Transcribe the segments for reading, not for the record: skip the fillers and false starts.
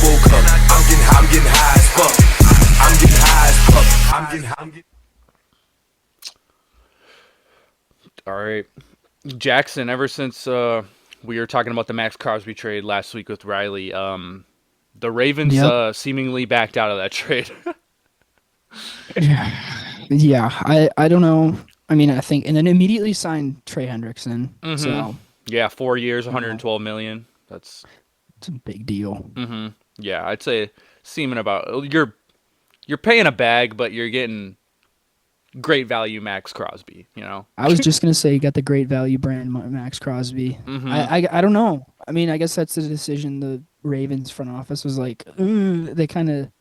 double cup. I'm getting high as fuck. I'm getting high as fuck. I'm getting. All right, Jackson. Ever since we were talking about the Maxx Crosby trade last week with Riley, the Ravens Yep. seemingly backed out of that trade. Yeah, I don't know. I mean, I think, and then immediately signed Trey Hendrickson. Mm-hmm. So, Yeah, 4 years, you know, 112 million. That's it's a big deal. mm-hmm. Yeah, I'd say seeming about you're paying a bag, but you're getting great value Maxx Crosby. You know. I was just gonna say, you got the great value brand Maxx Crosby. Mm-hmm. I don't know. I mean, I guess that's the decision. The Ravens front office was like, they kind of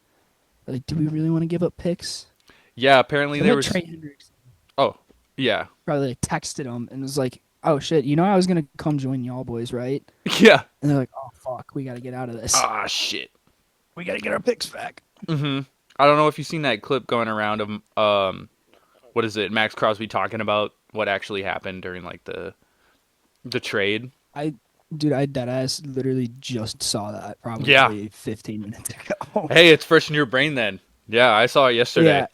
like, do we really want to give up picks? Yeah, apparently So there that was. Trey Hendrickson Oh, yeah, probably like texted him and was like, oh shit, I was gonna come join y'all boys, right? yeah. And they're like, oh fuck, we gotta get out of this. Ah, shit. We gotta get our picks back. Mm-hmm. I don't know if you've seen that clip going around of what is it? Maxx Crosby talking about what actually happened during like the trade. I Dude, I deadass literally just saw that Yeah. probably 15 minutes ago. Hey, it's fresh in your brain then. Yeah, I saw it yesterday. Yeah.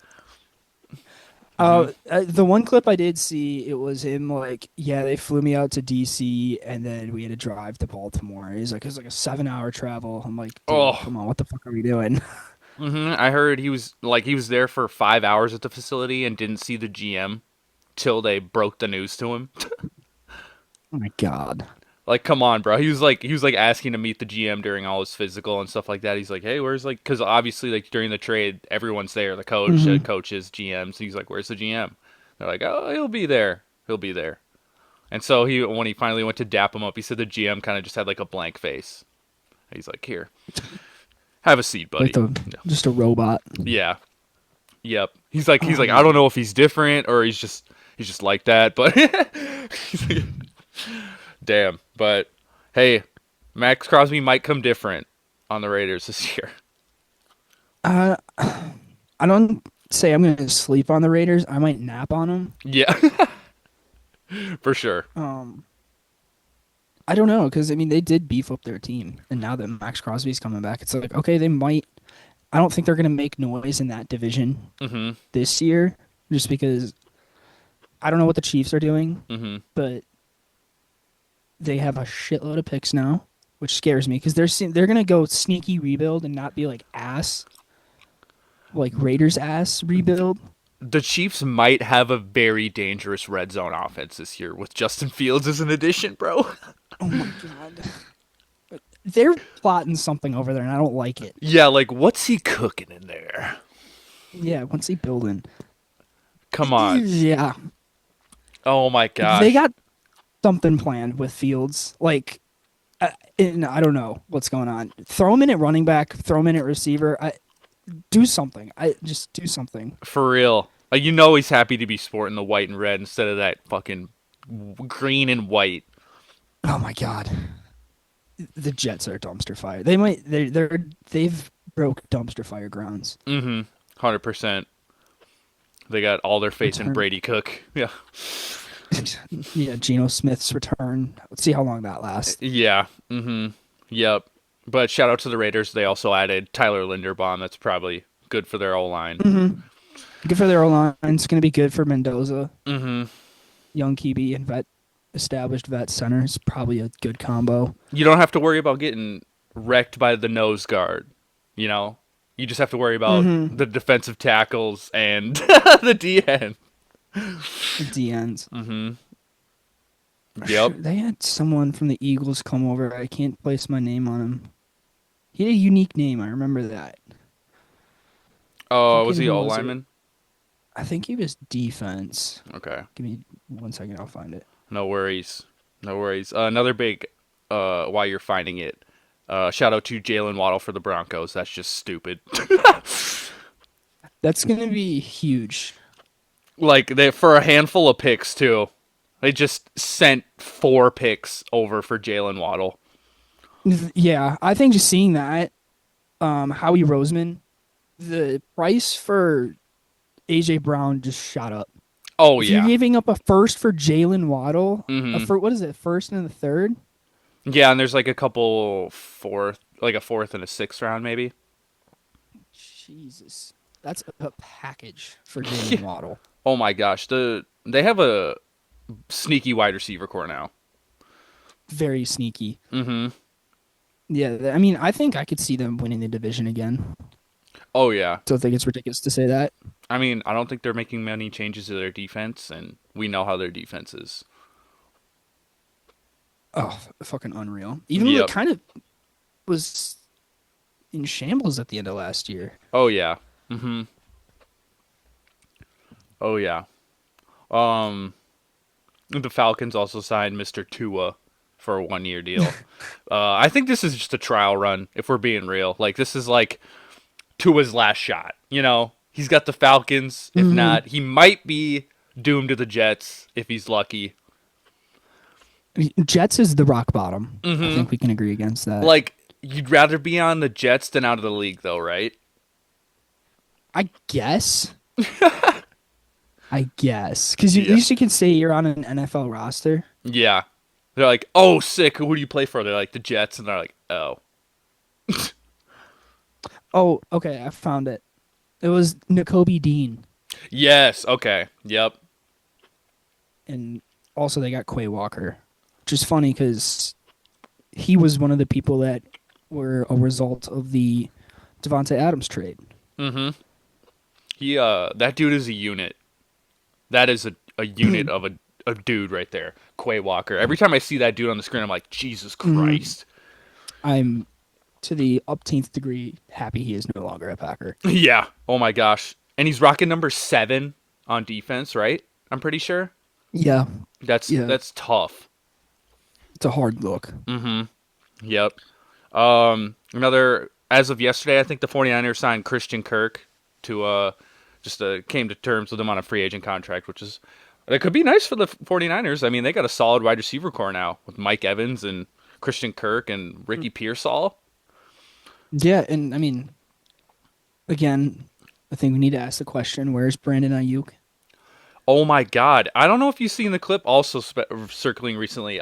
Mhm. The one clip I did see, it was him like, yeah, they flew me out to DC and then we had to drive to Baltimore. He's like, it was like a 7-hour travel. I'm like, dude, Oh. come on, what the fuck are we doing? I heard he was there for 5 hours at the facility and didn't see the GM till they broke the news to him. Oh my God. Like, come on, bro. He was like asking to meet the GM during all his physical and stuff like that. He's like, hey, where's like, because obviously like during the trade, everyone's there. The coach, hmm coaches, GMs. He's like, where's the GM? They're like, oh, he'll be there. He'll be there. And so when he finally went to dap him up, he said the GM kind of just had like a blank face. He's like, here, have a seat, Like buddy. just a robot. Yeah. Yep. He's like, I Um, don't know if he's different or he's just like that, but he's like, damn. But hey, Maxx Crosby might come different on the Raiders this year. uh, I don't say I'm gonna sleep on the Raiders. I might nap on them. Yeah, for sure. Um, I don't know because I mean they did beef up their team, and now that Max Crosby's coming back, it's like okay, they might. I don't think they're gonna make noise in that division Mhm. this year, just because I don't know what the Chiefs are doing, Mhm. but they have a shitload of picks now, which scares me because they're gonna go sneaky rebuild and not be like Raiders ass rebuild. The Chiefs might have a very dangerous red zone offense this year with Justin Fields as an addition, bro. Oh my God, they're plotting something over there, and I don't like it. Yeah, like what's he cooking in there? Yeah, what's he building? Come on. Yeah, Oh my they gosh. got something planned with Fields. Like, and I don't know what's going on. Throw him in at running back. Throw him in at receiver. Do something. I just do something. For real. Like, you know he's happy to be sporting the white and red instead of that fucking green and white. Oh my God, the Jets are dumpster fire. They've broke dumpster fire grounds. Mm-hmm. 100%. They got all their faith in Return. Brady Cook. Yeah. Yeah, Geno Smith's return. Let's see how long that lasts. Yeah. Mm-hmm. Yep. But shout out to the Raiders. They also added Tyler Linderbaum. That's probably good for their O-line. hmm Good for their O line. It's going to be good for Mendoza, Mm-hmm. young QB and established vet center. It's probably a good combo. You don't have to worry about getting wrecked by the nose guard. You know? You just have to worry about hmm the defensive tackles and the DN. DNs. Mm-hmm. Yep. They had someone from the Eagles come over. I can't place my name on him. He had a unique name. I remember that. Oh, was Fucking he who O was it? lineman? I think he was defense. Okay. Give me 1 second. I'll find it. No worries. No worries. Another big, while you're finding it, shout out to Jalen Waddle for the Broncos. That's just stupid. That's going to be huge. Like, they for a handful of picks, too. They just sent 4 picks over for Jalen Waddle. Yeah, I think just seeing that, Howie Roseman, the price for AJ Brown just shot up. Oh, If you're yeah. giving up a first for Jalen Waddle, Mm-hmm. what is it, first and the third? Yeah, and there's like a couple fourth, like a fourth and a sixth round maybe. Jesus, that's a package for Jalen Waddle. Oh my gosh, they have a sneaky wide receiver core now. Very sneaky. Mm-hmm. Yeah, I mean, I think I could see them winning the division again. Oh yeah. Don't think it's ridiculous to say that. I mean, I don't think they're making many changes to their defense, and we know how their defense is. Oh, fucking unreal. Even though it Yep. kind of was in shambles at the end of last year. Oh yeah. Mm-hmm. Oh yeah. Um, the Falcons also signed Mr. Tua for a 1 year deal. I think this is just a trial run, if we're being real. Like, this is like Tua's last shot. You know, he's got the Falcons. If not, he might be doomed to the Jets if he's lucky. Jets is the rock bottom. Mm-hmm. I think we can agree against that. Like, you'd rather be on the Jets than out of the league, though, right? I guess. I guess. Because at Yeah. least you can say you're on an NFL roster. Yeah. They're like, oh, sick. Who do you play for? They're like, the Jets. And they're like, oh. Oh, okay. I found it. It was N'Kobe Dean. Yes. Okay. Yep. And also they got Quay Walker. Which is funny because he was one of the people that were a result of the Devontae Adams trade. Mm-hmm. That dude is a unit. That is a unit of a dude right there. Quay Walker. Every time I see that dude on the screen, I'm like, Jesus Christ. I'm, to the upteenth degree, happy he is no longer a Packer. Yeah. Oh my gosh. And he's rocking number 7 on defense, right? I'm pretty sure. Yeah, That's tough. it's a hard look. Yep. As of yesterday, I think the 49ers signed Christian Kirk to came to terms with him on a free agent contract, which is that could be nice for the 49ers. I mean, they got a solid wide receiver core now with Mike Evans and Christian Kirk and Ricky Pearsall. Yeah, and I mean, again, I think we need to ask the question: where's Brandon Ayuk? Oh my God! I don't know if you've seen the clip also circling recently.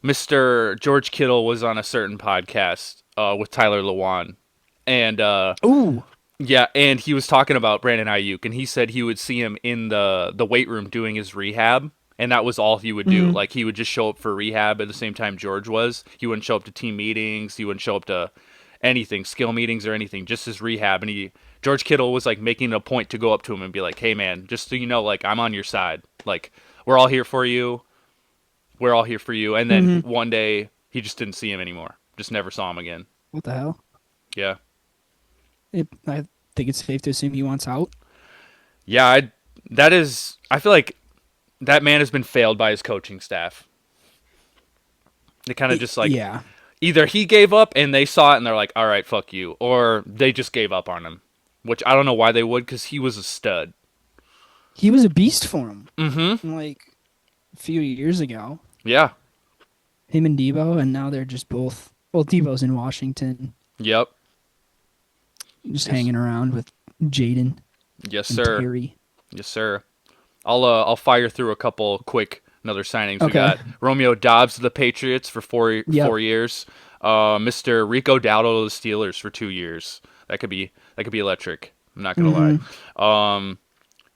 Mr. George Kittle was on a certain podcast with Tyler Lewan, and Ooh, yeah, and he was talking about Brandon Ayuk, and he said he would see him in the weight room doing his rehab, and that was all he would do. Like, he would just show up for rehab at the same time George was. He wouldn't show up to team meetings. He wouldn't show up to anything, skill meetings or anything, just his rehab. And George Kittle was like making it a point to go up to him and be like, "Hey man, just so you know, like, I'm on your side. Like, we're all here for you. We're all here for you." And then one day he just didn't see him anymore. Just never saw him again. what the hell? Yeah. I think it's safe to assume he wants out. Yeah, I feel like that man has been failed by his coaching staff. They kind of just like, yeah, either he gave up and they saw it and they're like, all right, fuck you, or they just gave up on him, which I don't know why they would, because he was a stud. he was a beast for him. Mm-hmm. Like a few years ago, Yeah. him and Debo, and now they're just both. Well, Debo's in Washington, Yep. just hanging around with Jaden Yes, and sir. Terry. Yes, sir. I'll fire through a couple quick another signings. We Okay. got Romeo Dobbs to the Patriots for 4 years. Mr. Rico Dowdle to the Steelers for 2 years. That could be electric. I'm not gonna lie.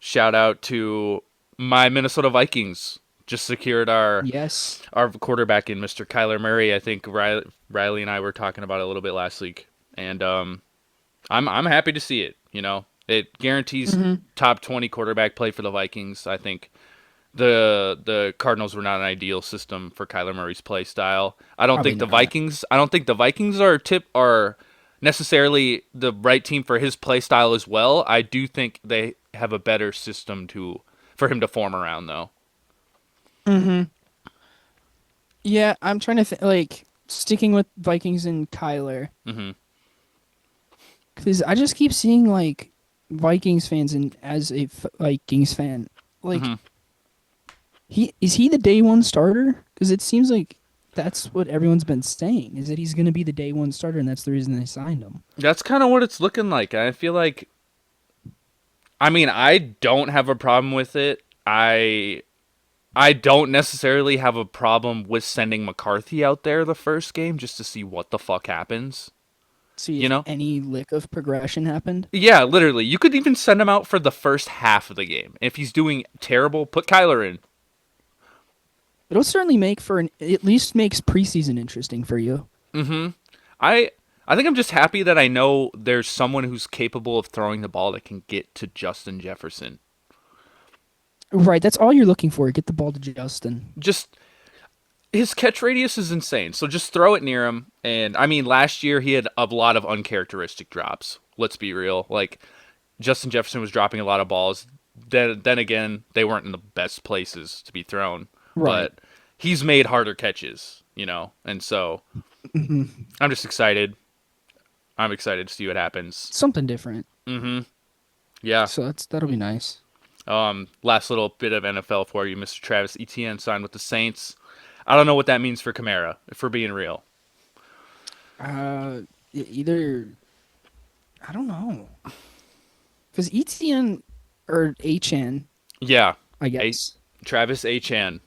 Shout out to my Minnesota Vikings. Just secured our Yes. quarterback in Mr. Kyler Murray. I think Riley and I were talking about it a little bit last week, and I'm happy to see it. You know, it guarantees top 20 quarterback play for the Vikings. I think the Cardinals were not an ideal system for Kyler Murray's play style. I don't Probably think the not. Vikings. I don't think the Vikings are necessarily the right team for his play style as well. I do think they have a better system for him to form around, though. Yeah, I'm trying to think. Like, sticking with Vikings and Kyler, because I just keep seeing like Vikings fans, and as a Vikings fan, like is he the day one starter? Because it seems like that's what everyone's been saying, is that he's going to be the day one starter, and that's the reason they signed him. That's kind of what it's looking like. I feel like, I mean, I don't have a problem with it. I don't necessarily have a problem with sending McCarthy out there the first game just to see what the fuck happens. See You if know? any lick of progression happened. Yeah, literally. You could even send him out for the first half of the game. If he's doing terrible, put Kyler in. It'll certainly make for at least makes preseason interesting for you. I I think I'm just happy that I know there's someone who's capable of throwing the ball that can get to Justin Jefferson. Right, that's all you're looking for. Get the ball to Justin. Just his catch radius is insane. So just throw it near him. And I mean, last year he had a lot of uncharacteristic drops. Let's be real. Like Justin Jefferson was dropping a lot of balls. Then again, they weren't in the best places to be thrown. Right. But he's made harder catches, you know. And so I'm just excited. I'm excited to see what happens. Something different. Yeah. So that'll be nice. Last little bit of NFL for you. Mr. Travis Etienne signed with the Saints. I don't know what that means for Kamara, if we're being real. Either I don't know, because ETN or HN, Yeah. I guess. Travis Etienne.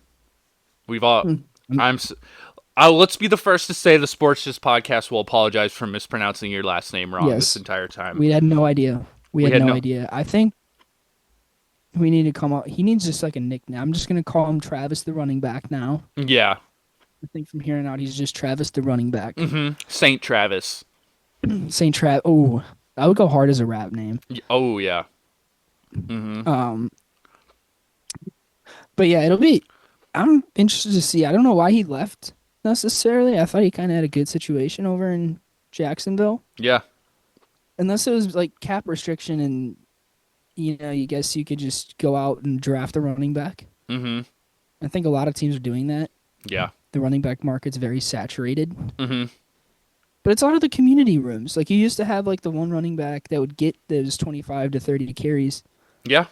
We've all. Let's be the first to say the Sports Just podcast will apologize for mispronouncing your last name wrong Yes. this entire time. We had no idea. We We had had no no- idea. I think we need to come up. He needs just like a nickname. I'm just gonna call him Travis the running back now. Yeah. I think from here on out he's just Travis the running back. Saint Travis. Saint Trav. Oh, I would go hard as a rap name. Oh, yeah. But yeah, it'll be. I'm interested to see. I don't know why he left necessarily. I thought he kind of had a good situation over in Jacksonville, Yeah. unless it was like cap restriction and you guess you could just go out and draft a running back. I think a lot of teams are doing that. Yeah. The running back market's very saturated. Mm-hmm. But it's a lot of the community rooms. Like you used to have like the one running back that would get those 25 to 30 carries. Yeah.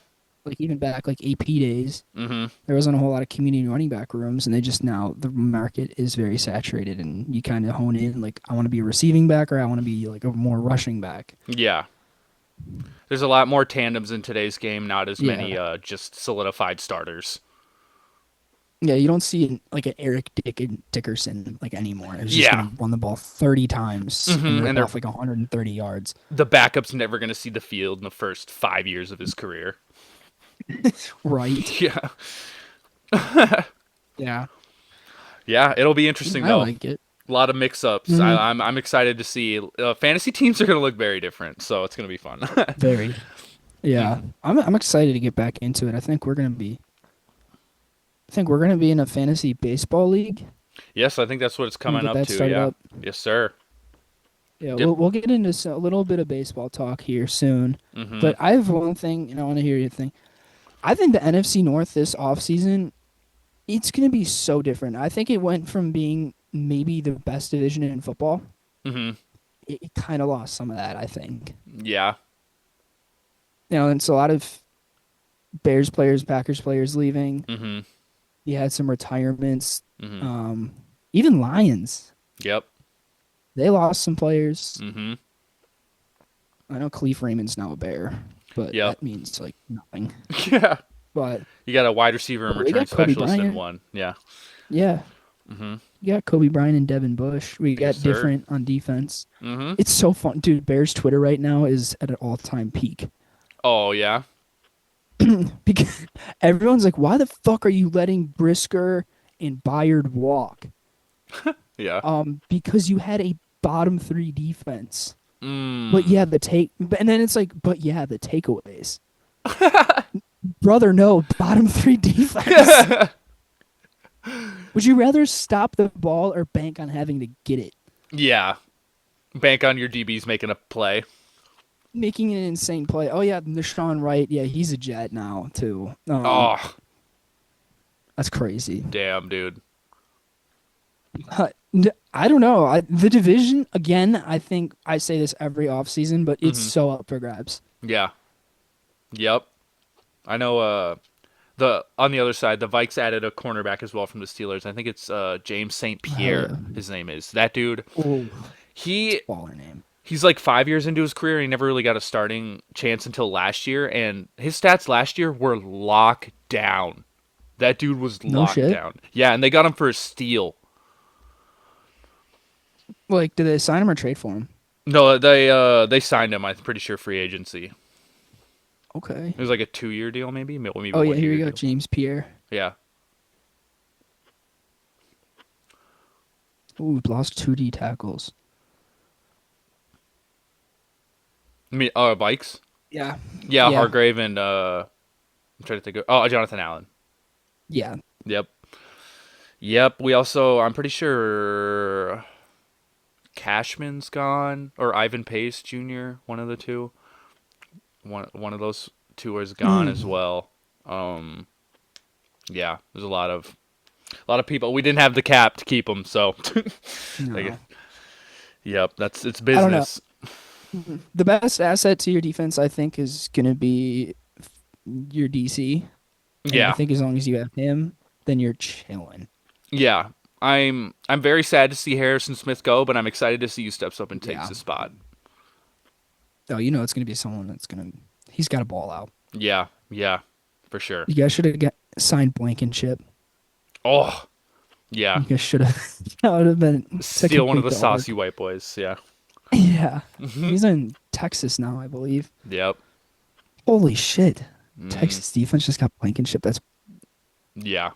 Like even back like AP days, there wasn't a whole lot of community running back rooms, and they just now the market is very saturated, and you kind of hone in like I want to be a receiving back or I want to be like a more rushing back. Yeah. There's a lot more tandems in today's game, not as Yeah. many just solidified starters. Yeah, you don't see like an Eric Dickerson like anymore. It's just Yeah. gonna run the ball 30 times and rip and they're- off like 130 yards. The backup's never going to see the field in the first 5 years of his career. Right. Yeah. Yeah. Yeah, it'll be interesting, I though. like it. A lot of mix-ups. I'm excited to see. Fantasy teams are going to look very different, so it's going to be fun. Very. Yeah. I'm excited to get back into it. I think we're gonna be in a fantasy baseball league. Yes, I think that's what it's coming get up that to. started Yeah. up. Yes, sir. Yeah, Yep. we'll get into a little bit of baseball talk here soon. Mm-hmm. But I have one thing, and I want to hear your thing. I think the NFC North this offseason, it's going to be so different. I think it went from being maybe the best division in football. Mm-hmm. It kind of lost some of that, I think. Yeah. And it's a lot of Bears players, Packers players leaving. Mm-hmm. You had some retirements. Mm-hmm. Even Lions, Yep. they lost some players. Mm-hmm. I know Cleve Raymond's now a Bear, but Yep. that means like nothing. Yeah. But You got a wide receiver and We return got Kobe specialist in Bryant. one. Yeah. yeah, Mm-hmm. you got Kobe Bryant and Devin Bush. We got Yes, sir. different on defense. Mm-hmm. It's so fun, dude. Bears Twitter right now is at an all-time peak Oh, yeah. because everyone's like, "Why the fuck are you letting Brisker and Byard walk?" Yeah. Because you had a bottom three defense. Mm. But yeah, and then it's like, but yeah, the takeaways. Brother, no, bottom three defense. Would you rather stop the ball or bank on having to get it? Yeah. Bank on your DBs making a play. Making an insane play. Oh yeah, Deshaun Wright. Yeah, he's a Jet now too. Oh, That's crazy. damn, dude. I don't know. The division again. I think I say this every offseason, but it's so up for grabs. Yeah. Yep. I know on the other side, the Vikes added a cornerback as well from the Steelers. I think it's James St. Pierre, his name is. That dude, Oh, he baller name. he's like 5 years into his career and he never really got a starting chance until last year, and his stats last year were lockdown. That dude was No locked shit. down. Yeah, and they got him for a steal. Like, did they sign him or trade for him? No, they signed him. I'm pretty sure free agency. Okay. It was like a 2-year deal, maybe maybe Oh yeah, 1 here year we go, deal. James Pierre. Yeah. Ooh, we've lost 2D tackles. Bikes. Yeah. Yeah, Yeah. Hargrave and I'm trying to think of Jonathan Allen. Yeah. Yep. Yep. We also I'm pretty sure Cashman's gone or Ivan Pace Jr. One of the two. One of those two is gone as well. Yeah, there's a lot of people. We didn't have the cap to keep them, so No. yep, it's I don't know. business. The best asset to your defense, I think, is going to be your DC. And I Yeah, think as long as you have him, then you're chilling. yeah. I'm very sad to see Harrison Smith go, but I'm excited to see who steps up and takes Yeah. his spot. Oh, you know it's going to be someone that's going to... He's got to ball out. Yeah, yeah, for sure. You guys should have signed Blankenship. Oh, yeah. You guys should have... That would have been... Steal one of the $2 saucy white boys. Yeah. Yeah. He's in Texas now, I believe. Yep. Holy shit. Texas defense just got Blankenship. That's... Yeah. I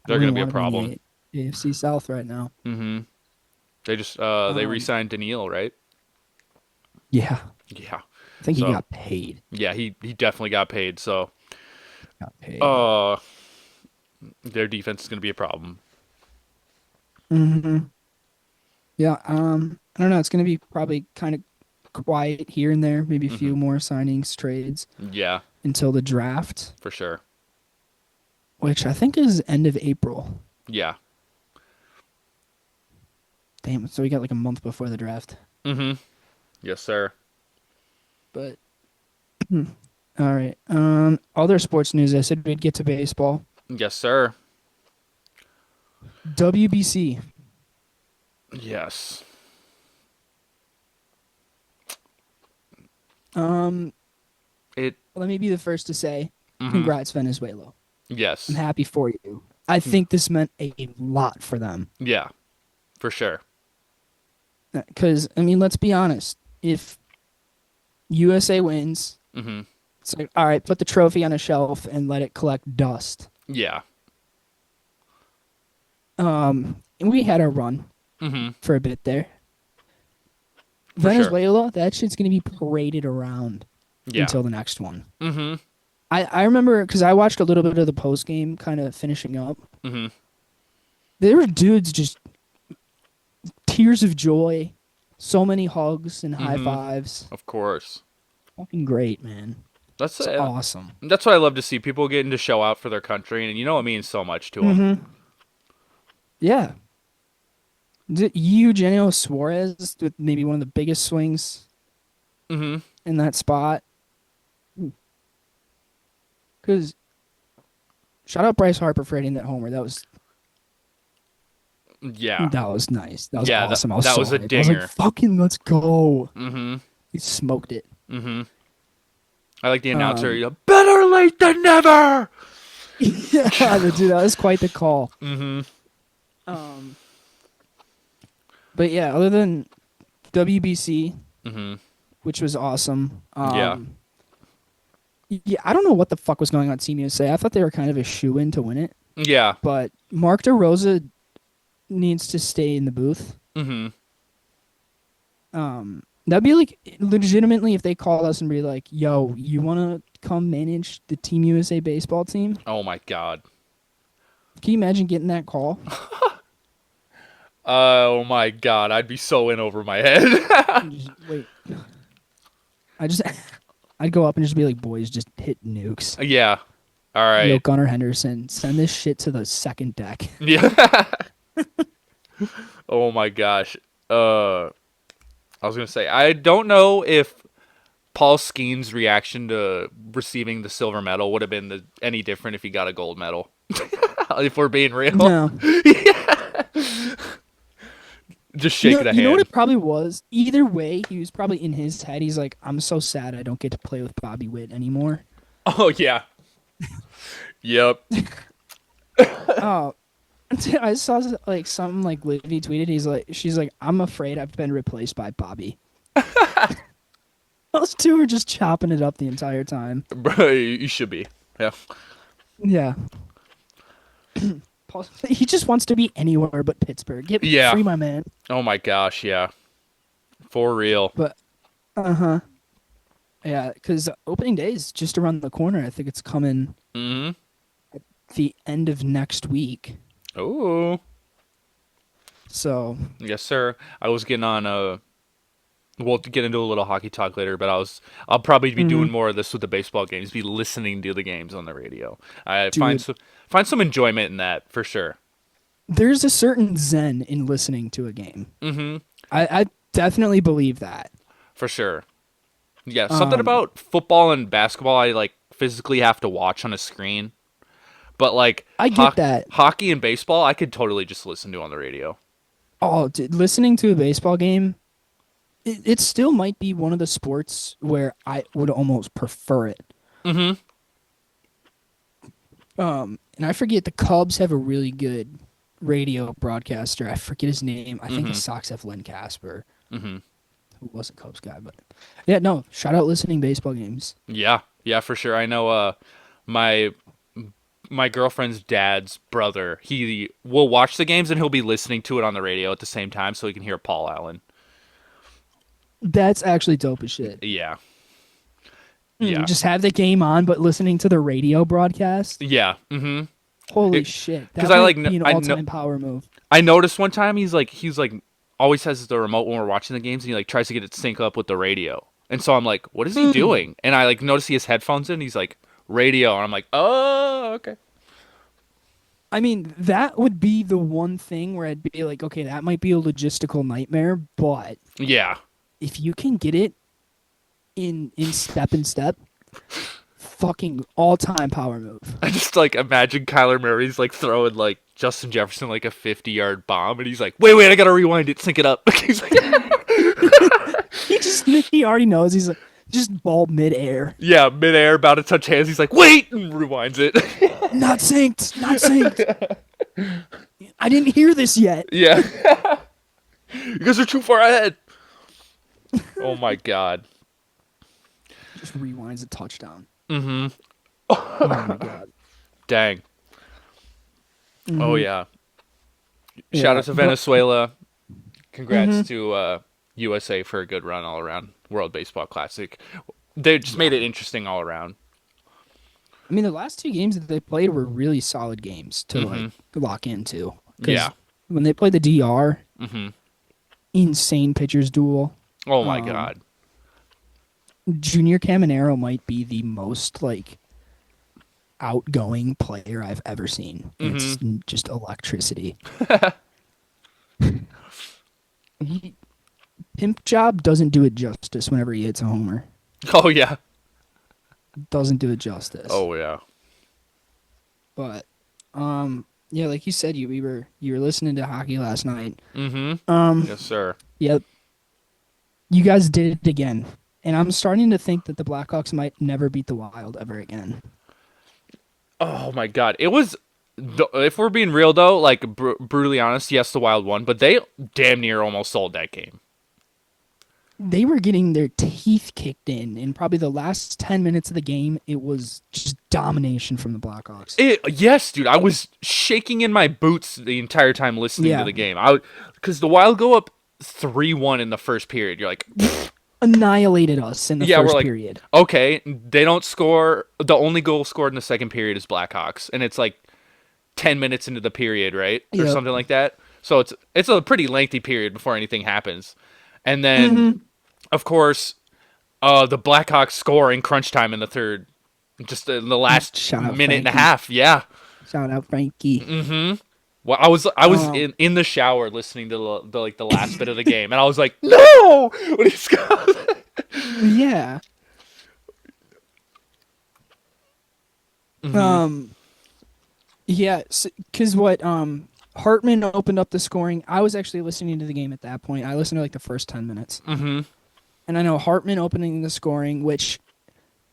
They're going to wouldn't be a wanna problem. in the AFC South right now. Mm-hmm. They just they re-signed Daniil, right? Yeah. Yeah. I think So- he got paid. Yeah, he definitely got paid, so Got paid. their defense is going to be a problem. Yeah, I don't know. It's going to be probably kind of quiet here and there. Maybe a few more signings, trades Yeah, until the draft, for sure. which I think is end of April. Yeah. Damn, so we got like a month before the draft. Mm-hmm. Yes, sir. But all right. Other sports news. I said we'd get to baseball. Yes, sir. WBC. Yes. It. Let me be the first to say, congrats, Venezuela. Yes. I'm happy for you. I think this meant a lot for them. Yeah, for sure. Because, I mean, let's be honest. If USA wins, it's like, all right, put the trophy on a shelf and let it collect dust. Yeah. And we had our run for a bit there. Venezuela, that shit's going to be paraded around Yeah. until the next one. Mm-hmm. I remember, because I watched a little bit of the post game, kind of finishing up. Mm-hmm. There were dudes just tears of joy, so many hugs and high fives. Of course. Fucking great, man. That's It's awesome. That's what I love to see, people getting to show out for their country, and you know it means so much to them. Yeah. Eugenio Suarez with maybe one of the biggest swings in that spot. Because shout out Bryce Harper for hitting that homer. That was Yeah. nice. That was Yeah, awesome. that was a hyped. I was dinger. like, fucking let's go. Mm-hmm. He smoked it. Mm-hmm. I like the announcer. Better late than never. Yeah, dude, that was quite the call. Mm-hmm. But yeah, other than WBC, Mm-hmm. which was awesome. Yeah. Yeah, I don't know what the fuck was going on at Team USA. I thought they were kind of a shoe-in to win it. Yeah. But Mark DeRosa needs to stay in the booth. Mm-hmm. That'd be like legitimately if they call us and be like, "Yo, you want to come manage the Team USA baseball team?" Oh my God. Can you imagine getting that call? Oh my God. I'd be so in over my head. Wait, I'd go up and just be like, "Boys, just hit nukes." Yeah. All right. Yo, Gunnar Henderson, send this shit to the second deck. Yeah. Oh my gosh. I was gonna say, I don't know if Paul Skeen's reaction to receiving the silver medal would have been any different if he got a gold medal. If we're being real. No. Just shake the hand. You know what it probably was? Either way, he was probably in his head. He's like, I'm so sad I don't get to play with Bobby Witt anymore. Oh, yeah. Yep. Oh, I saw like something like Livy tweeted. She's like, I'm afraid I've been replaced by Bobby. Those two were just chopping it up the entire time. Bro, you should be. Yeah. Yeah. He just wants to be anywhere but Pittsburgh. Get Yeah. free my man. Oh my gosh, yeah. For real. But yeah, because opening day is just around the corner. I think it's coming Mm-hmm. the end of next week. Ooh. So Yes, sir. I was getting on we'll get into a little hockey talk later, but I'll probably be doing more of this with the baseball games, be listening to the games on the radio. I Dude. find some enjoyment in that for sure. there's a certain zen in listening to a game. Mm-hmm. I definitely believe that. For sure. Yeah, something about football and basketball I like physically have to watch on a screen. But like I get that. hockey and baseball, I could totally just listen to on the radio. Oh, dude, listening to a baseball game, it still might be one of the sports where I would almost prefer it. Mm-hmm. And I forget the Cubs have a really good radio broadcaster. I forget his name. I think the Sox have Lynn Casper, Mm-hmm. who was a Cubs guy. But yeah, no, shout out listening baseball games. Yeah, for sure. I know my girlfriend's dad's brother, he will watch the games and he'll be listening to it on the radio at the same time so he can hear Paul Allen. That's actually dope as shit. Yeah. Yeah. Just have the game on, but listening to the radio broadcast. Yeah. Mm-hmm. Holy shit! That 'cause I, might like, be an I know- all-time power move. I noticed one time he's like always has the remote when we're watching the games and he like tries to get it sync up with the radio. And so I'm like, what is he doing? And I like notice he has headphones in, he's like, radio, and I'm like, oh, okay. I mean, that would be the one thing where I'd be like, okay, that might be a logistical nightmare, but Yeah. if you can get it in step, fucking all-time power move. I just like imagine Kyler Murray's like throwing like Justin Jefferson like a 50-yard bomb and he's like, wait, I gotta rewind it, sync it up. He's like, He already knows. He's like, just ball midair. yeah, midair, about to touch hands. He's like, wait, and rewinds it. Not synced. I didn't hear this yet. Yeah. You guys are too far ahead. Oh my god. Just rewinds a touchdown. Mm-hmm. Oh my god. Dang. Oh yeah. Yeah, Shout out to but- Venezuela. Congrats to USA for a good run all around. World Baseball Classic. They just made it interesting all around. I mean, the last two games that they played were really solid games to like lock into. 'Cause Yeah. when they played the DR, Mm-hmm. insane pitchers duel. Oh my god. Junior Caminero might be the most like outgoing player I've ever seen. It's just electricity. Pimp Job doesn't do it justice whenever he hits a homer. Oh yeah. Doesn't do it justice. Oh yeah. But yeah, like you said, you were listening to hockey last night. Mm-hmm. Yes, sir. Yep. You guys did it again. And I'm starting to think that the Blackhawks might never beat the Wild ever again. Oh my god. It was, if we're being real though, like brutally honest, yes, the Wild won, but they damn near almost sold that game. They were getting their teeth kicked in probably the last 10 minutes of the game. It was just domination from the Blackhawks. Yes, dude. I was shaking in my boots the entire time listening Yeah. to the game. Because the Wild go up 3-1 in the first period. You're like, Annihilated us in the yeah, first we're like, period. okay, they don't score. The only goal scored in the second period is Blackhawks, and it's like 10 minutes into the period, right, or Yep. something like that. So it's a pretty lengthy period before anything happens, and then of course, the Blackhawks score in crunch time in the third, just in the last Shout out minute and a Frankie. half. Yeah. Shout out Frankie. Well, I was Oh. in the shower listening to the last bit of the game, and I was like, no, when he scored. Yeah. Yeah, because what Hartman opened up the scoring. I was actually listening to the game at that point. I listened to like the first 10 minutes. Mm-hmm. And I know Hartman opening the scoring, which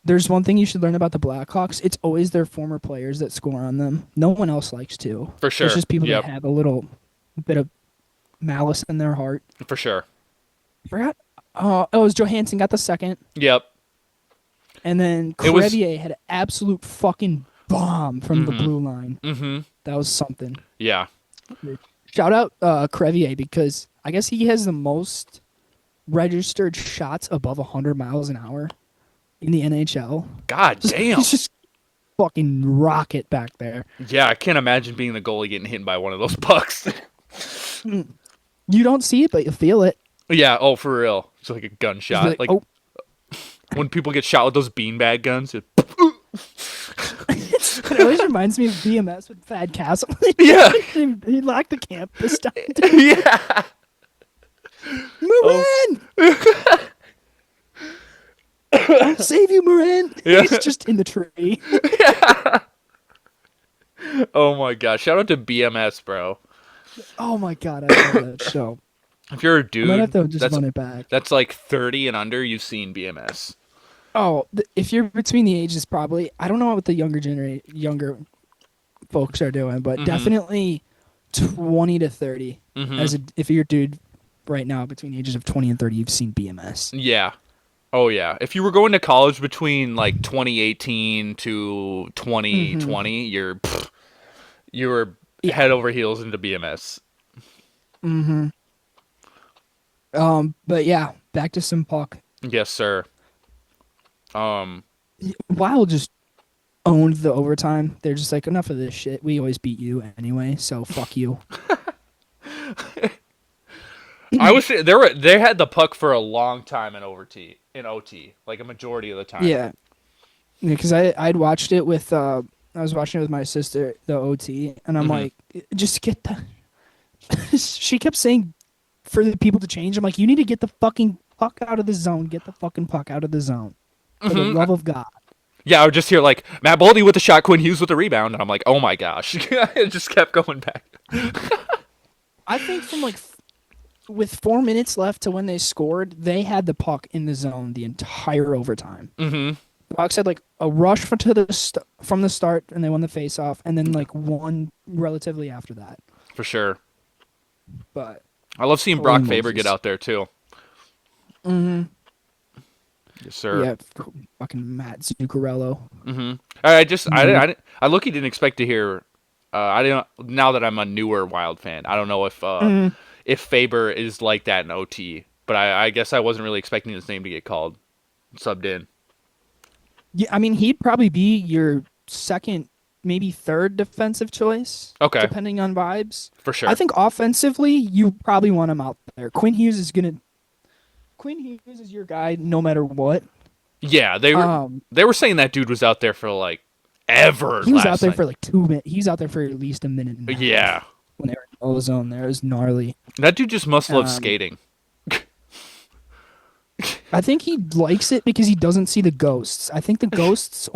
there's one thing you should learn about the Blackhawks. It's always their former players that score on them. No one else likes to. For sure. It's just people Yep. that have a little bit of malice in their heart. For sure. Forgot. It was Johansson got the second, Yep. and then It was- Crevier had an absolute fucking bomb from the blue line. Mm-hmm. That was something. Yeah. Shout out Crevier because I guess he has the most registered shots above 100 miles an hour in the NHL. God damn. He's just fucking rocket back there. Yeah, I can't imagine being the goalie getting hit by one of those pucks. You don't see it, but you feel it. Yeah, oh, for real. It's like a gunshot. It's Like, oh, when people get shot with those beanbag guns. it always reminds me of BMS with Thad Castle. Yeah. he locked the campus down. Yeah. Moran! I'll save you, Moran! Yeah. He's just in the tree. Oh my gosh. Shout out to BMS, bro. Oh my god, I love that show. If you're a I dude, might have to just run it back. that's like 30 and under, you've seen BMS. Oh, if you're between the ages, probably. I don't know what the younger folks are doing, but definitely 20 to 30. If you're a dude right now between the ages of 20 and 30, you've seen BMS. Yeah. Oh yeah. If you were going to college between like 2018 to 2020, you were head over heels into BMS. But yeah, back to some puck. Yes, sir. Wild just owned the overtime. They're just like, enough of this shit. We always beat you anyway, so fuck you. I was they had the puck for a long time in OT, like a majority of the time. Yeah, because I'd watched it with I was watching it with my sister, the OT, and I'm like, just get the. She kept saying for the people to change. I'm like, you need to get the fucking puck out of the zone. Get the fucking puck out of the zone. For the love of God. Yeah, I would just hear like Matt Boldy with the shot, Quinn Hughes with the rebound, and I'm like, oh my gosh, it just kept going back. I think from like with 4 minutes left to when they scored, they had the puck in the zone the entire overtime. The Bucks had like a rush from the start, and they won the faceoff, and then like one relatively after that. For sure. But I love seeing Brock Moses. Faber get out there too. Yes, sir. yeah, fucking Matt Zuccarello. I look-y didn't expect to hear. I didn't. Now that I'm a newer Wild fan, I don't know if Faber is like that in OT, but I guess I wasn't really expecting his name to get called, subbed in. Yeah, I mean he'd probably be your second, maybe third defensive choice. Okay. Depending on vibes. For sure. I think offensively, you probably want him out there. Quinn Hughes is your guy no matter what. Yeah, they were saying that dude was out there for like ever. He was last out there night. for like 2 minutes. He's out there for at least a minute and a half. Yeah. When they were in ozone there, it was gnarly. That dude just must love skating. I think he likes it because he doesn't see the ghosts. I think the ghosts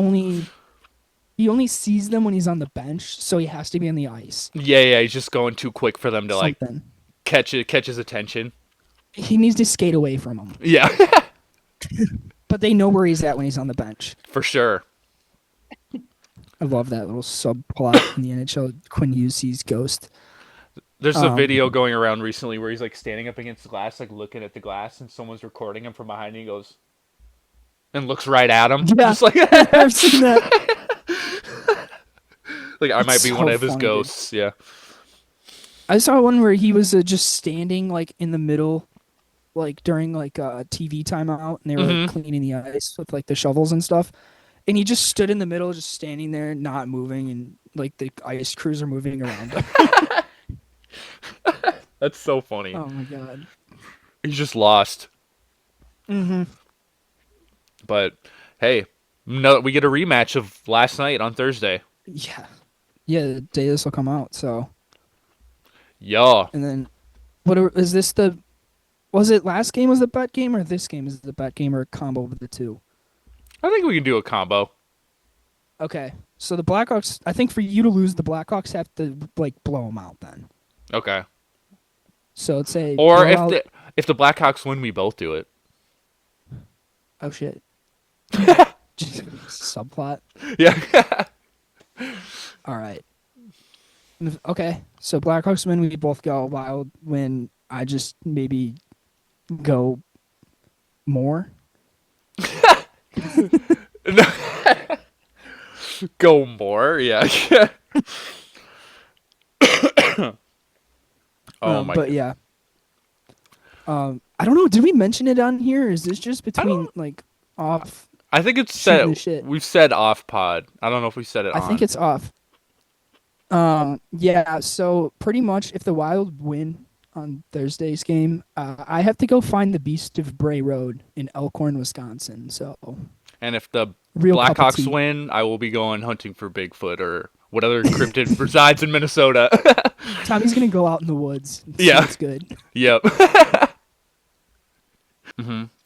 he only sees them when he's on the bench, so he has to be on the ice. Yeah, he's just going too quick for them to Something. like catch his attention. He needs to skate away from them. Yeah. But they know where he's at when he's on the bench. For sure. I love that little subplot in the NHL. Quinn Hughes sees Ghost. There's a video going around recently where he's like standing up against the glass, like looking at the glass, and someone's recording him from behind, and he goes and looks right at him. Yeah, Just like I've seen that. like I might be so one of his funny, ghosts. dude. Yeah. I saw one where he was just standing like in the middle, like during like a TV timeout, and they were like cleaning the ice with like the shovels and stuff. And he just stood in the middle, just standing there, not moving, and like the ice crews are moving around him. That's so funny. Oh my god. He's just lost. But hey, no, we get a rematch of last night on Thursday. Yeah. Yeah, the day this will come out, so. Yeah. And then, is this was it last game was the bet game, or this game is the bet game, or a combo of the two? I think we can do a combo. Okay. So the Blackhawks, I think for you to lose, the Blackhawks have to like blow them out then. Okay. So let's say. Or if the Blackhawks win, we both do it. Oh shit. Subplot. Yeah. All right. Okay. So Blackhawks win. We both go. Wild win. I just maybe go more. Go more. Yeah. Oh my But god. yeah. I don't know. Did we mention it on here? Or is this just I between don't. like off I think it's shooting the said. shit? We've said off pod. I don't know if we said it I on. think it's off. Yeah. So pretty much, if the Wild win on Thursday's game, I have to go find the Beast of Bray Road in Elkhorn, Wisconsin. So And if the real cup of Blackhawks tea. win, I will be going hunting for Bigfoot or what other cryptid resides in Minnesota. Tommy's gonna go out in the woods. And see Yeah. what's good. Yep.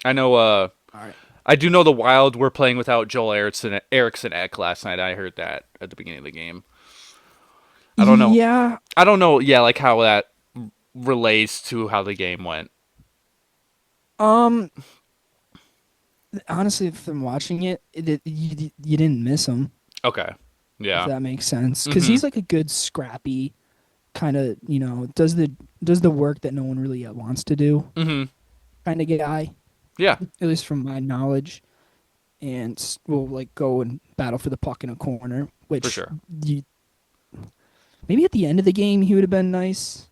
I know. All right. I do know the Wild were playing without Joel Eriksson Ek last night. I heard that at the beginning of the game. I don't know. Yeah. I don't know. Yeah, like how that relates to how the game went. Honestly, from watching you didn't miss him. Okay. If Yeah. that makes sense, because he's like a good scrappy kind of, does the work that no one really wants to do kind of guy, Yeah. at least from my knowledge, and will like go and battle for the puck in a corner, which For sure. Maybe at the end of the game he would have been nice,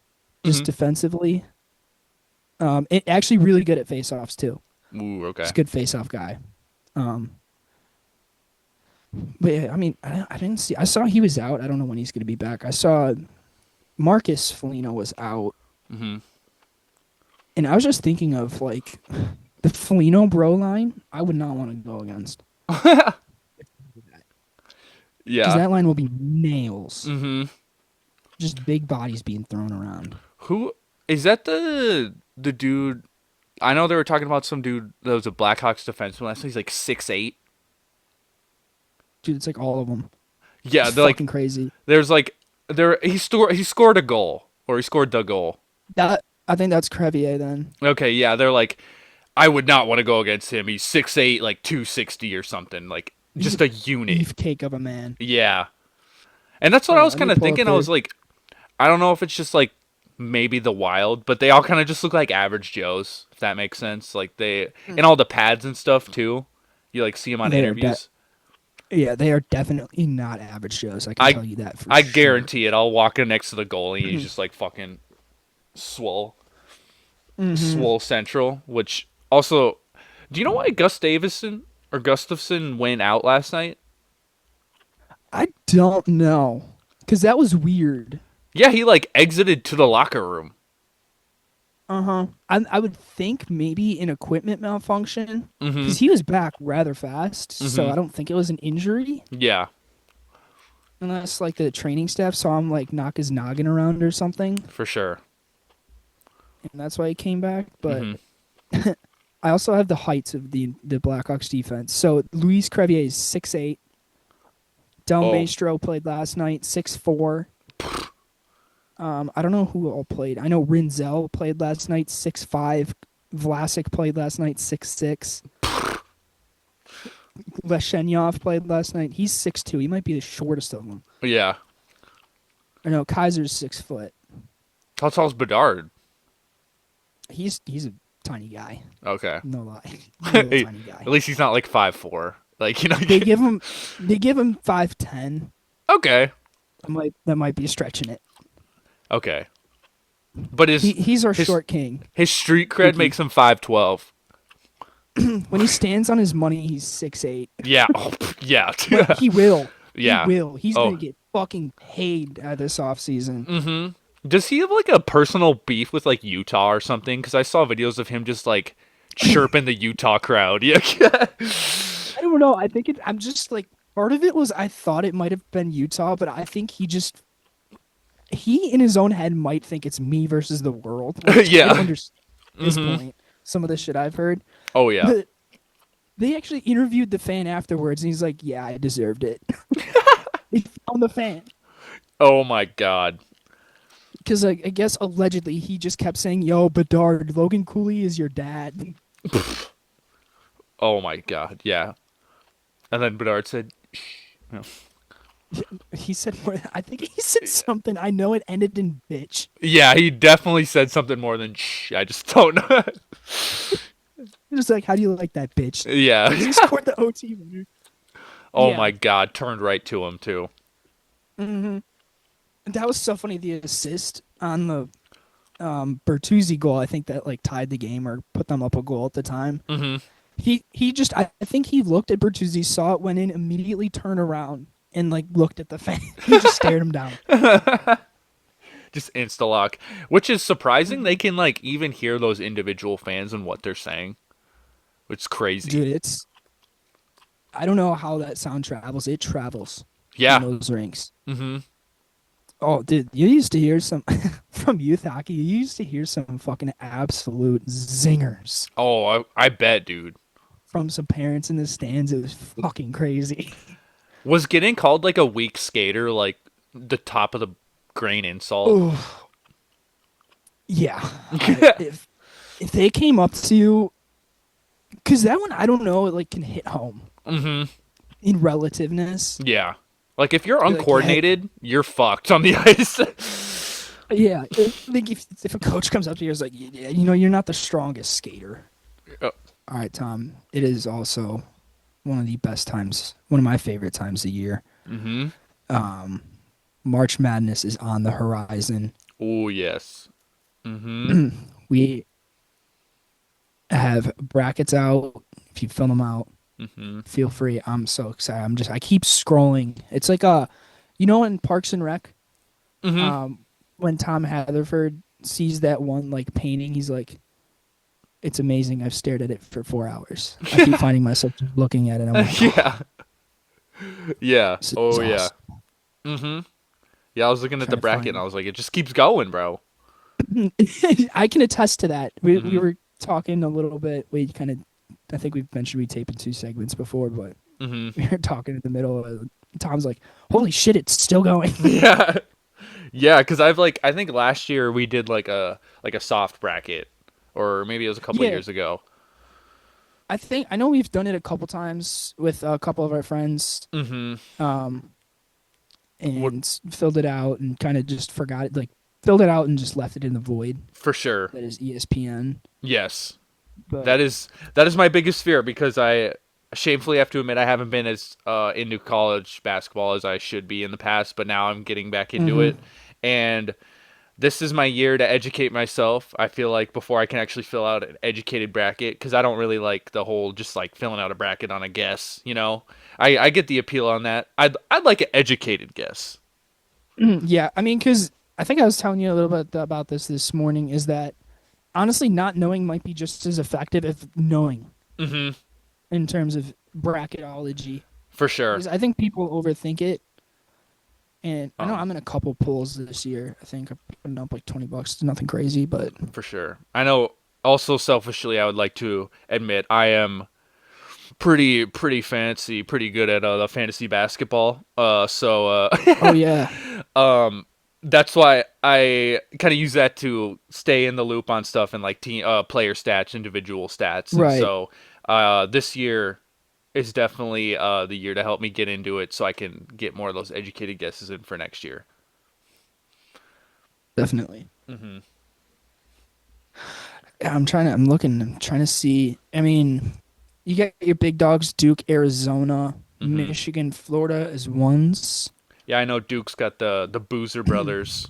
just defensively. Actually really good at faceoffs too. Ooh. Okay. He's a good face-off guy. But yeah, I mean, I didn't see. I saw he was out. I don't know when he's going to be back. I saw Marcus Foligno was out, and I was just thinking of like the Foligno bro line. I would not want to go against. Yeah. Because that line will be nails. Mm-hmm. Just big bodies being thrown around. Who is that? The dude? I know they were talking about some dude that was a Blackhawks defenseman last night. He's like 6'8". Dude, it's like all of them. Yeah, It's they're like fucking crazy. there's like there he scored a goal or he scored the goal. I think that's Crevier then. Okay, yeah, they're like I would not want to go against him. He's 6'8", like 260 or something, like just a unit. Beefcake of a man. Yeah, and that's what I was let kind me of pull up thinking. I was like, I don't know if it's just like maybe the Wild, but they all kind of just look like average Joes, if that makes sense. Like they and all the pads and stuff too. You like see them on They are interviews. Yeah, they are definitely not average shows. I can tell you that for I sure. guarantee it. I'll walk in next to the goalie and he's just like fucking swole. Swole Central, which also, do you know why Gustafson went out last night? I don't know. Because that was weird. Yeah, he like exited to the locker room. I would think maybe an equipment malfunction. Because he was back rather fast. So I don't think it was an injury. Yeah, Unless like the training staff saw him like knock his noggin around or something. for sure. And that's why he came back. But I also have the heights of the Blackhawks defense. So Luis Crevier is 6'8". Del Maestro played last night, 6'4". I don't know who all played. I know Rinzel played last night, 6'5". Vlasic played last night, 6'6". Leshenyov played last night. He's 6'2". He might be the shortest of them. Yeah. I know Kaiser's 6 foot. How tall's Bedard? He's a tiny guy. Okay. No lie. He's a little tiny guy. At least he's not like 5'4". Like, you know. They give him 5'10". Okay. That might be stretching it. Okay. But He's our short king. his street cred makes him 5'12". When he stands on his money, he's 6'8". Yeah. Oh, yeah. But he will. Yeah. He will. He's Oh. gonna get fucking paid this offseason. Does he have like a personal beef with like Utah or something? Because I saw videos of him just like chirping the Utah crowd. Yeah. I don't know. I think I'm just like part of it was I thought it might have been Utah, but I think he in his own head might think it's me versus the world. Yeah. I don't understand at this point some of the shit I've heard. Oh yeah. But they actually interviewed the fan afterwards, and he's like, "Yeah, I deserved it." They found the fan. Oh my god. Because I guess allegedly he just kept saying, "Yo, Bedard, Logan Cooley is your dad." Oh my god. Yeah. And then Bedard said, "Shh." No. He said more. I think he said something. I know it ended in bitch. Yeah, he definitely said something more than shh. I just don't know. Just like, how do you like that bitch? Yeah. He scored the OT winner. Oh Yeah. my God, turned right to him too. That was so funny. The assist on the Bertuzzi goal, I think that like tied the game or put them up a goal at the time. Hmm. He just I think he looked at Bertuzzi, saw it, went in, immediately turned around and like looked at the fan. He just stared him down. Just insta lock, which is surprising. They can like even hear those individual fans and what they're saying, which is crazy. Dude, I don't know how that sound travels. It travels Yeah. in those rinks. Hmm. Oh, dude, you used to hear some from youth hockey. You used to hear some fucking absolute zingers Oh, I bet, dude. from some parents in the stands. It was fucking crazy. Was getting called like a weak skater like the top of the grain insult? Ooh, yeah. If they came up to you, because that one I don't know, it like can hit home Hmm. in relativeness. Yeah. Like if you're Like, uncoordinated, you're fucked on the ice. Yeah, I think if a coach comes up to you, it's like, yeah, you know, you're not the strongest skater. Oh. All right, Tom. It is also one of the best times, one of my favorite times of the year. Hmm. March Madness is on the horizon. Oh yes. Hmm. We have brackets out. If you fill them out, Hmm. feel free. I'm so excited. I keep scrolling. It's like you know, in Parks and Rec, Hmm. when Tom Hatherford sees that one like painting, he's like, "It's amazing. I've stared at it for 4 hours. I keep finding myself just looking at it. I'm like, oh, Yeah. Yeah. this is Oh yeah. awesome." Hmm. Yeah, I was looking at the Trying to bracket find and I was like, it just keeps going, bro. I can attest to that. We Mhm. were talking a little bit. I think we've mentioned we tape in 2 segments before, but Hmm. we were talking in the middle. Tom's like, "Holy shit, it's still going." Yeah. Yeah, because I think last year we did like a soft bracket, or maybe it was a couple of Yeah, years ago. I know we've done it a couple times with a couple of our friends, Hmm. What and filled it out and kind of just forgot it, like filled it out and just left it in the void. for sure. That is ESPN. Yes. But That is my biggest fear because I shamefully have to admit I haven't been as into college basketball as I should be in the past, but now I'm getting back into it, and this is my year to educate myself. I feel like before I can actually fill out an educated bracket, because I don't really like the whole just like filling out a bracket on a guess. You know, I get the appeal on that. I'd like an educated guess. yeah, I mean, because I think I was telling you a little bit about this morning. Is that honestly, not knowing might be just as effective as knowing Hmm. in terms of bracketology. For sure. Because I think people overthink it. And I know Um, I'm in a couple pools this year. I think I'm putting up like $20. It's nothing crazy, but for sure. I know. Also, selfishly, I would like to admit I am pretty fancy, pretty good at the fantasy basketball. oh yeah, That's why I kind of use that to stay in the loop on stuff and like team player stats, individual stats, and right, so this year is definitely the year to help me get into it, so I can get more of those educated guesses in for next year. definitely. Hmm. Yeah, I'm trying to see. I mean, you got your big dogs: Duke, Arizona, Hmm. Michigan, Florida as ones. Yeah, I know Duke's got the Boozer brothers,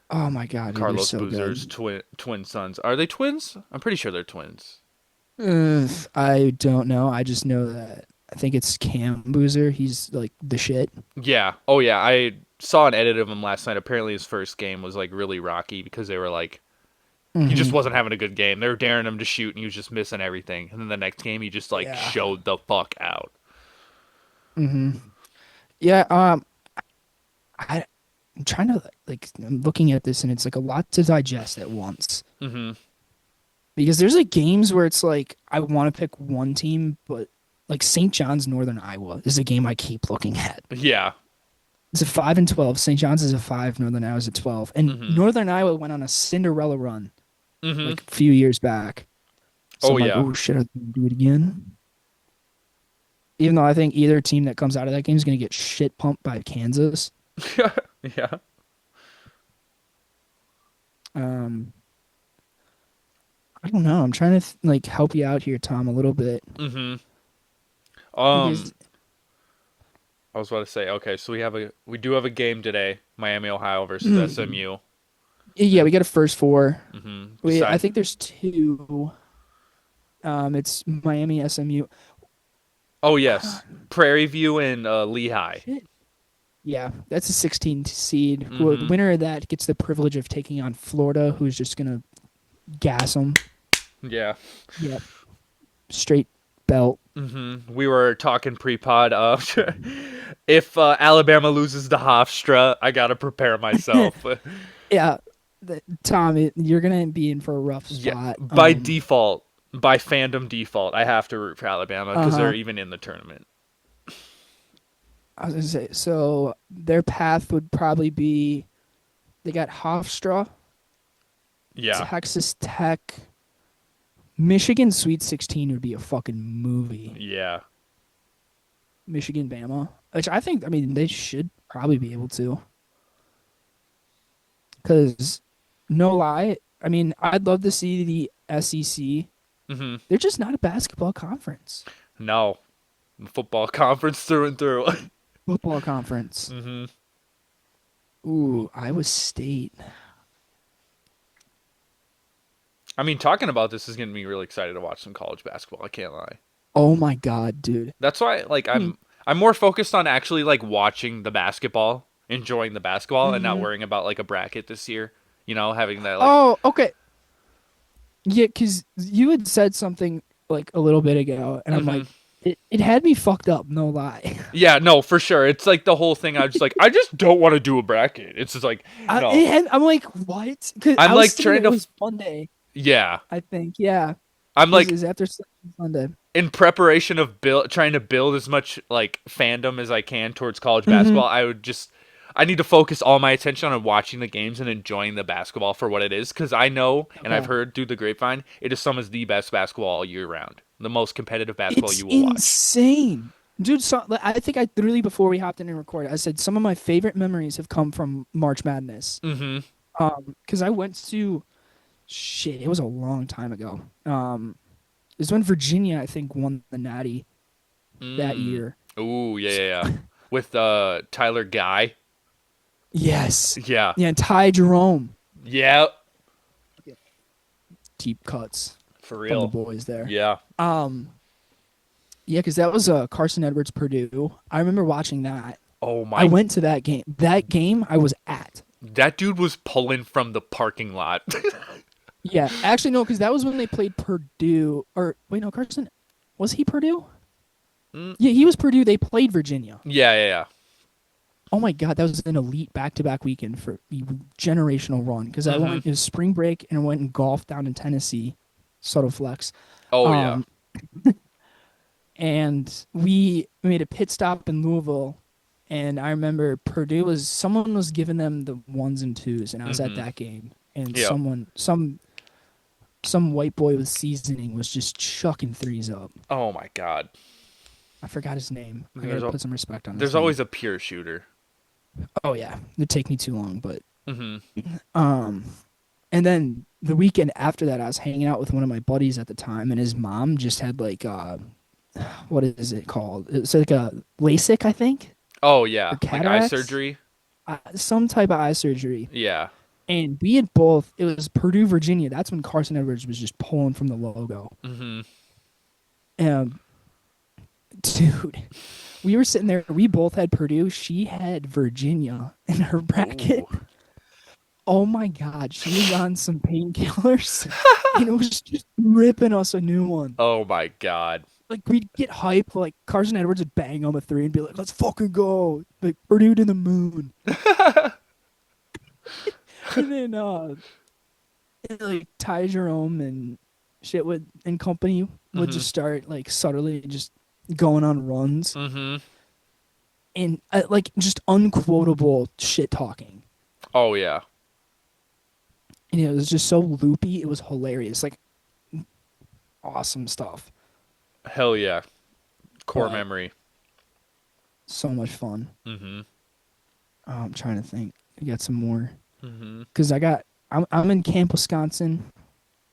Oh my God, dude, they're Carlos so Boozer's good. twin sons. Are they twins? I'm pretty sure they're twins. I don't know. I just know that I think it's Cam Boozer. He's like the shit. Yeah. Oh yeah. I saw an edit of him last night. Apparently his first game was like really rocky because they were like he just Hmm. wasn't having a good game. They were daring him to shoot and he was just missing everything. And then the next game he just like Yeah. showed the fuck out. Hmm. Yeah. I'm trying to I'm looking at this and it's like a lot to digest at once. Hmm. Because there's like games where it's like I want to pick one team, but like St. John's Northern Iowa is a game I keep looking at. Yeah. It's a 5-12. St. John's is a 5. Northern Iowa is a 12. And Hmm. Northern Iowa went on a Cinderella run Hmm. like a few years back. So Oh I'm like, yeah. oh shit, I can do it again. Even though I think either team that comes out of that game is going to get shit pumped by Kansas. Yeah. Um, I don't know. I'm trying to like help you out here, Tom, a little bit Mm-hmm. because I was about to say, okay, so we do have a game today, Miami, Ohio versus SMU. yeah, we got a first four. Mm-hmm. I Decide. think there's two. It's Miami, SMU. Oh yes, Prairie View and Lehigh. Shit. Yeah, that's a 16 seed. The Mm-hmm. winner of that gets the privilege of taking on Florida, who's just gonna gas them. Yeah. Yep, straight belt. Mm-hmm. We were talking pre-pod. If Alabama loses to Hofstra, I gotta prepare myself. Yeah, Tom, you're gonna be in for a rough Yeah, spot. by default, by fandom default, I have to root for Alabama Uh because they're huh. even in the tournament. I was gonna say so. Their path would probably be they got Hofstra, Yeah. Texas Tech, Michigan. Sweet 16 would be a fucking movie. Yeah. Michigan, Bama, which I think. I mean, they should probably be able to. Because, no lie, I mean, I'd love to see the SEC. Mm-hmm. They're just not a basketball conference. No. Football conference through and through. Football conference. Mm-hmm. Ooh, Iowa State. I mean, talking about this is getting me really excited to watch some college basketball. I can't lie. Oh my God, dude. That's why, like, Hmm. I'm more focused on actually like watching the basketball, enjoying the basketball, and not Mm-hmm. worrying about like a bracket this year. You know, having that like, Oh, okay. Yeah, because you had said something like a little bit ago, and I'm hmm like, it had me fucked up, no lie. yeah, no, for sure. It's like the whole thing. I was just like, I just don't want to do a bracket. It's just like, no, I'm like, what? Because I'm I was like thinking trying it to, was Monday, yeah, I think. Yeah. I'm like Is after Sunday. in preparation of trying to build as much like fandom as I can towards college Mm-hmm. basketball. I need to focus all my attention on watching the games and enjoying the basketball for what it is because I know and I've Okay. heard through the grapevine it is some of the best basketball all year round, the most competitive basketball It's you will watch. insane. Dude, so, like, I think I literally before we hopped in and recorded, I said some of my favorite memories have come from March Madness. Mm-hmm. Because I went to shit, it was a long time ago. It was when Virginia, I think, won the Natty that Mm. year. Ooh, yeah, yeah, yeah. With Tyler Guy. Yes. Yeah. Yeah, and Ty Jerome. Yeah. Deep cuts For from the real. boys there. Yeah. Yeah, because that was Carson Edwards Purdue. I remember watching that. Oh I my. went to that game. That game I was at. That dude was pulling from the parking lot. Yeah, actually no, because that was when they played Purdue. Or wait, no, Carson was he Purdue? Mm. Yeah, he was Purdue. They played Virginia. Yeah, yeah, yeah. Oh my God, that was an elite back-to-back weekend for a generational run. Because I Mm-hmm. went, it was spring break, and I went and golfed down in Tennessee, subtle flex. Oh yeah. Um, and we made a pit stop in Louisville, and I remember Purdue was someone was giving them the ones and twos, and I was at Mm-hmm. that game, and Yeah. some white boy with seasoning was just chucking threes up. Oh my God. I forgot his name. I There's gotta a, put some respect on his there's name. always a pure shooter. Oh yeah, it'd take me too long, but Mm-hmm. um, and then the weekend after that, I was hanging out with one of my buddies at the time, and his mom just had like what is it called? It's like a LASIK, I think, Oh yeah. or Like eye cataracts, surgery. some type of eye surgery. Yeah. And we had both. It was Purdue, Virginia. That's when Carson Edwards was just pulling from the logo. Mm-hmm. Um, dude, we were sitting there. We both had Purdue. She had Virginia in her bracket. Ooh. Oh my God, she was on some painkillers, and it was just ripping us a new one. Oh my God. Like we'd get hype, like Carson Edwards would bang on the three and be like, "Let's fucking go!" Like Purdue to the moon. And then like Ty Jerome and shit would and company would Mm-hmm. just start like subtly just going on runs Mm-hmm. and like just unquotable shit talking. Oh yeah. And it was just so loopy. It was hilarious. Like awesome stuff. Hell yeah. Core but memory. so much fun. Mm-hmm. I'm trying to think. I got some more Mm-hmm. because I'm in Camp, Wisconsin.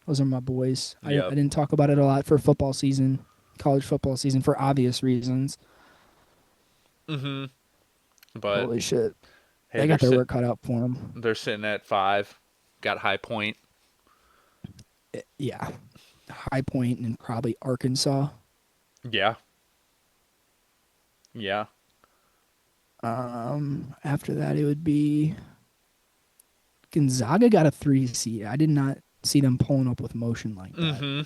Those are my boys. I Yep. didn't talk about it a lot for football season, college football season for obvious reasons. Mm-hmm. But Holy shit, hey, they got their work cut out for them. they're sitting at 5. Got High Point. Yeah, High Point and probably Arkansas. Yeah. Yeah. After that, it would be Gonzaga got a 3 seed. I did not see them pulling up with motion like that. Mm-hmm.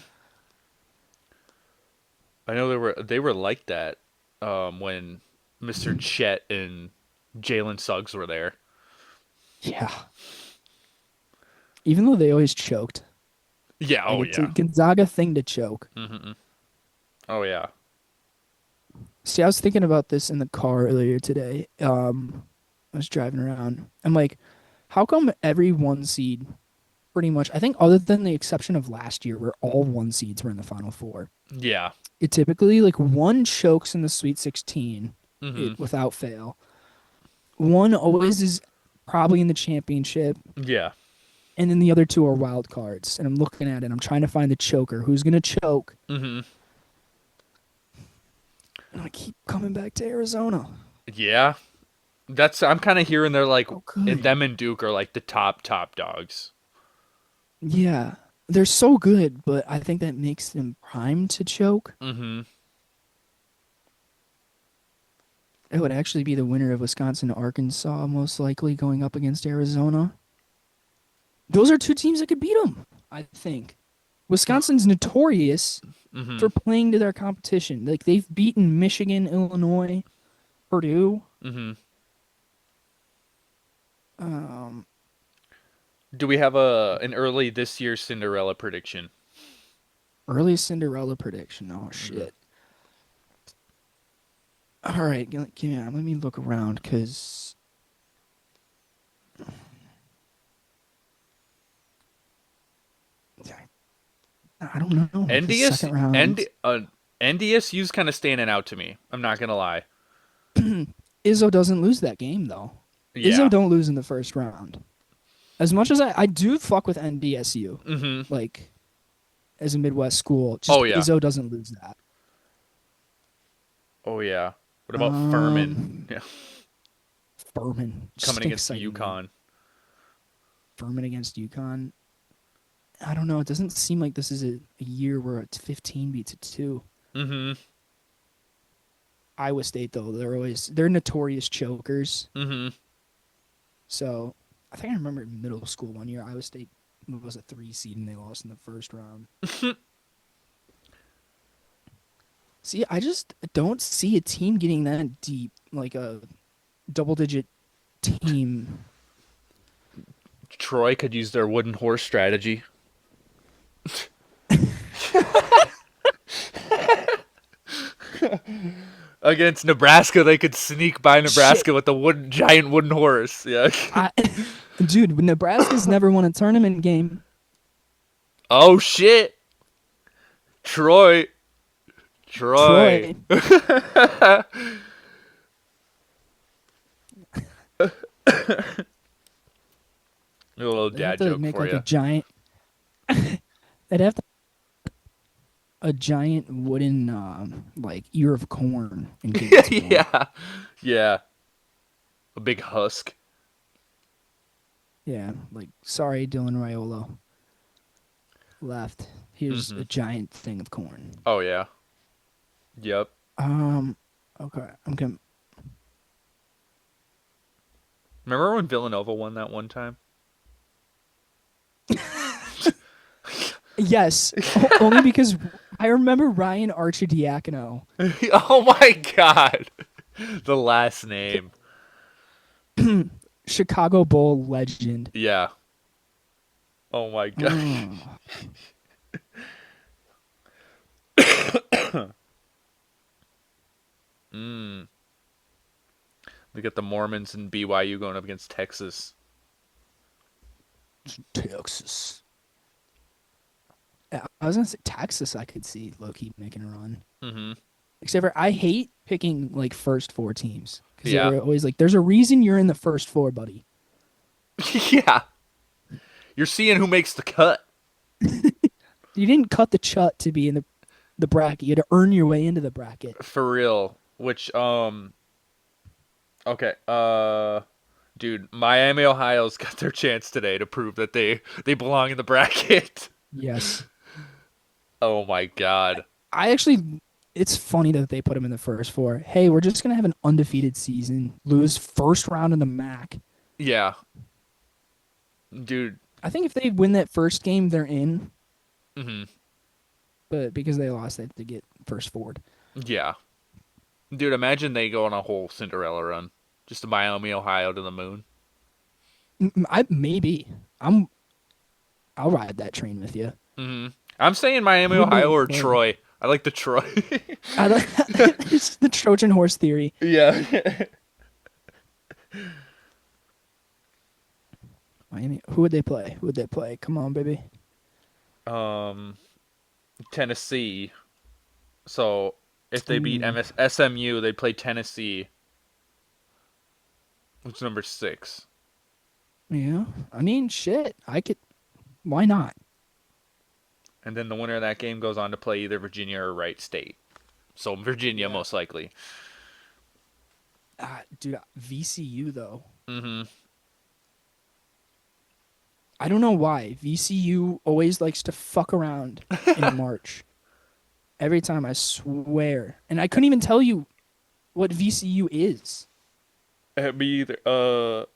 I know they were like that when Mr. Chet and Jalen Suggs were there. Yeah, even though they always choked. Yeah. Like Oh it's a yeah. Gonzaga thing to choke. Mm-hmm. Oh yeah. See, I was thinking about this in the car earlier today. I was driving around. I'm like, how come every 1 seed, pretty much, I think other than the exception of last year where all 1 seeds were in the Final Four, Yeah. it typically, like, one chokes in the Sweet 16 Mm-hmm. without fail. One always is probably in the championship, Yeah. and then the other two are wild cards. And I'm looking at it, I'm trying to find the choker. Who's going to choke? Mm-hmm. And I keep coming back to Arizona. Yeah. I'm kind of hearing they're like, Oh, and good. them and Duke are like the top dogs. Yeah. They're so good, but I think that makes them primed to choke. Mm-hmm. It would actually be the winner of Wisconsin Arkansas, most likely going up against Arizona. Those are 2 teams that could beat them, I think. Wisconsin's notorious Mm-hmm. for playing to their competition. Like they've beaten Michigan, Illinois, Purdue. Mm-hmm. Um, Do we have an early this year Cinderella prediction? Early Cinderella prediction. Oh Mm-hmm. shit! All right, let me look around because I don't know. Because NDS second round, NDSU's kind of standing out to me. I'm not gonna lie. Izzo doesn't lose that game though. Izzo Yeah. don't lose in the first round. As much as I do fuck with NDSU, Mm-hmm. like as a Midwest school, just Oh yeah. Izzo doesn't lose that. Oh yeah. What about Furman? Um, Yeah. Furman just Coming against exciting name. UConn. Furman against UConn. I don't know. It doesn't seem like this is a year where it's 15 beats a 2. Mm-hmm. Iowa State though, they're notorious chokers. Mm-hmm. So I think I remember in middle school one year Iowa State was a 3 seed and they lost in the first round. See, I just don't see a team getting that deep, like a double-digit team. Troy could use their wooden horse strategy. Against Nebraska, they could sneak by Nebraska Shit. with a giant wooden horse. Yeah. Dude, Nebraska's never won a tournament game. Oh shit. Troy. Troy. A little They have dad to joke make for like you. a giant. They'd have to a giant wooden like ear of corn and give it to him. Yeah. Yeah. A big husk. Yeah, like sorry, Dylan Raiola left. Here's Mm-hmm. a giant thing of corn. Oh yeah. Yep. Okay, I'm gonna. Remember when Villanova won that one time? Yes, only because I remember Ryan Archidiakono. Oh my god. The last name. Chicago Bull legend. Yeah. Oh my god. Mm. We got the Mormons and BYU going up against Texas. Texas. I was gonna say Texas. I could see low-key making a run. Mm-hmm. Except for I hate picking like first four teams because Yeah. they're always like, "There's a reason you're in the first four, buddy." Yeah. You're seeing who makes the cut. You didn't cut the chut to be in the bracket. You had to earn your way into the bracket. For real. Which, okay, dude, Miami, Ohio's got their chance today to prove that they belong in the bracket. Yes, Oh my god. I actually. It's funny that they put him in the first four. Hey, we're just gonna have an undefeated season, lose first round in the MAC. Yeah. Dude. I think if they win that first game, they're in. Mhm. But because they lost, they have to get first forward. Yeah. Dude, imagine they go on a whole Cinderella run. Just Miami, Ohio to the moon. Maybe I'll ride that train with you. Mhm. I'm saying Miami, Who would Ohio they or play? Troy. I like the Troy. I like it's the Trojan horse theory. Yeah. Miami. Who would they play? Who would they play? Come on, baby. um Tennessee. So if they beat Ooh. SMU, they play Tennessee, which is number 6. Yeah. I mean, shit. I could. Why not? And then the winner of that game goes on to play either Virginia or Wright State. So Virginia, Yeah. most likely. Dude, VCU though. Mm-hmm. I don't know why VCU always likes to fuck around in March. Every time, I swear. And I couldn't even tell you what VCU is. It'd be either Is it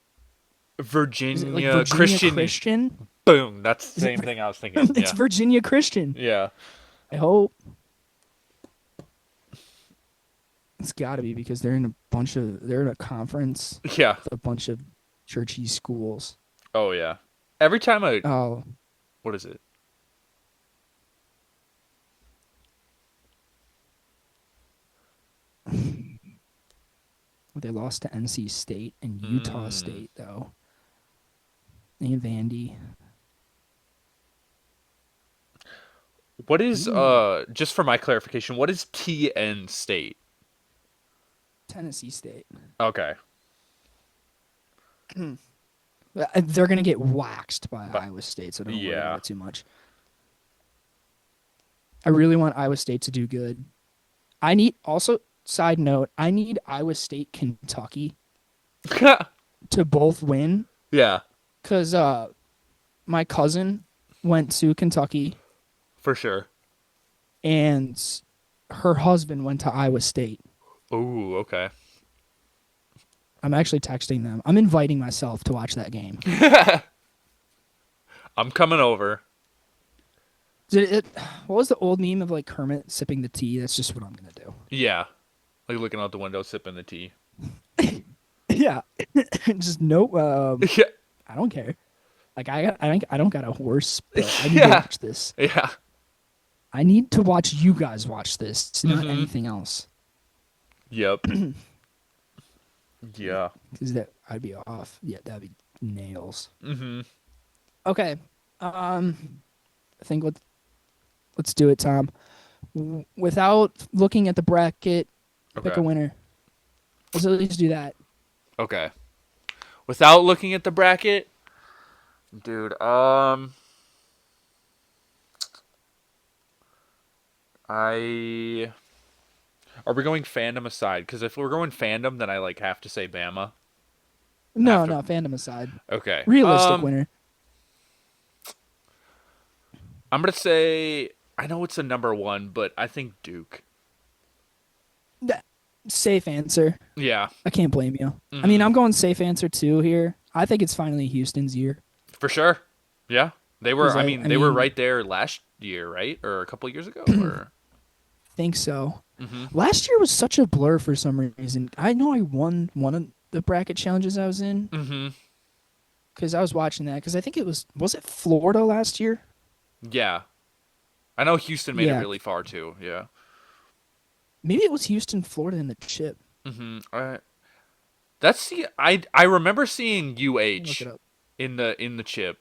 like Virginia Virginia Christian. Christian? Boom. That's the Is it same thing I was thinking. It's Yeah. Virginia Christian. Yeah. I hope. It's got to be because they're in a conference Yeah. with a bunch of churchy schools. Oh yeah. Every time Oh, what is it? they lost to NC State and Utah State though. And Vandy. What is just for my clarification, what is TN State? Tennessee State. Okay. They're gonna get waxed by But- Iowa State, so don't worry yeah. about it too much. I really want Iowa State to do good. I need also side note, I need Iowa State Kentucky to both win Yeah, because my cousin went to Kentucky for sure. and her husband went to Iowa State. Ooh, okay. I'm actually texting them. I'm inviting myself to watch that game. I'm coming over. What was the old meme of like Kermit sipping the tea? That's just what I'm gonna do. Yeah. Like looking out the window, sipping the tea. Yeah, just nope. Yeah. I don't care. Like I don't got a horse, but I need to Yeah. watch this. Yeah. I need to watch you guys watch this, not Mhm. anything else. Yep. Yeah. Because that I'd be off. Yeah, that'd be nails. Mm-hmm. Okay. I think let's do it, Tom. Without looking at the bracket, pick Okay. a winner. Let's at least do that. Okay. Without looking at the bracket, dude, are we going fandom aside? Because if we're going fandom, then I like have to say Bama. No, After- no, fandom aside. Okay. Realistic winner. I'm gonna say I know it's a number 1, but I think Duke. Safe answer. Yeah, I can't blame you. I Mm-hmm. mean, I'm going safe answer too here. I think it's finally Houston's year. for sure. Yeah, they were. 'Cause I I mean, they were mean- right there last year, right, or a couple years ago, or Think so. Mhm. Last year was such a blur for some reason. I know I won one of the bracket challenges I was in mm-hmm. because I was watching that because I think it was it Florida last year? Yeah, I know Houston made it Yeah. really far too. Yeah. Maybe it was Houston, Florida in the chip. Mm-hmm. That's the I remember seeing Look UH it up. in the chip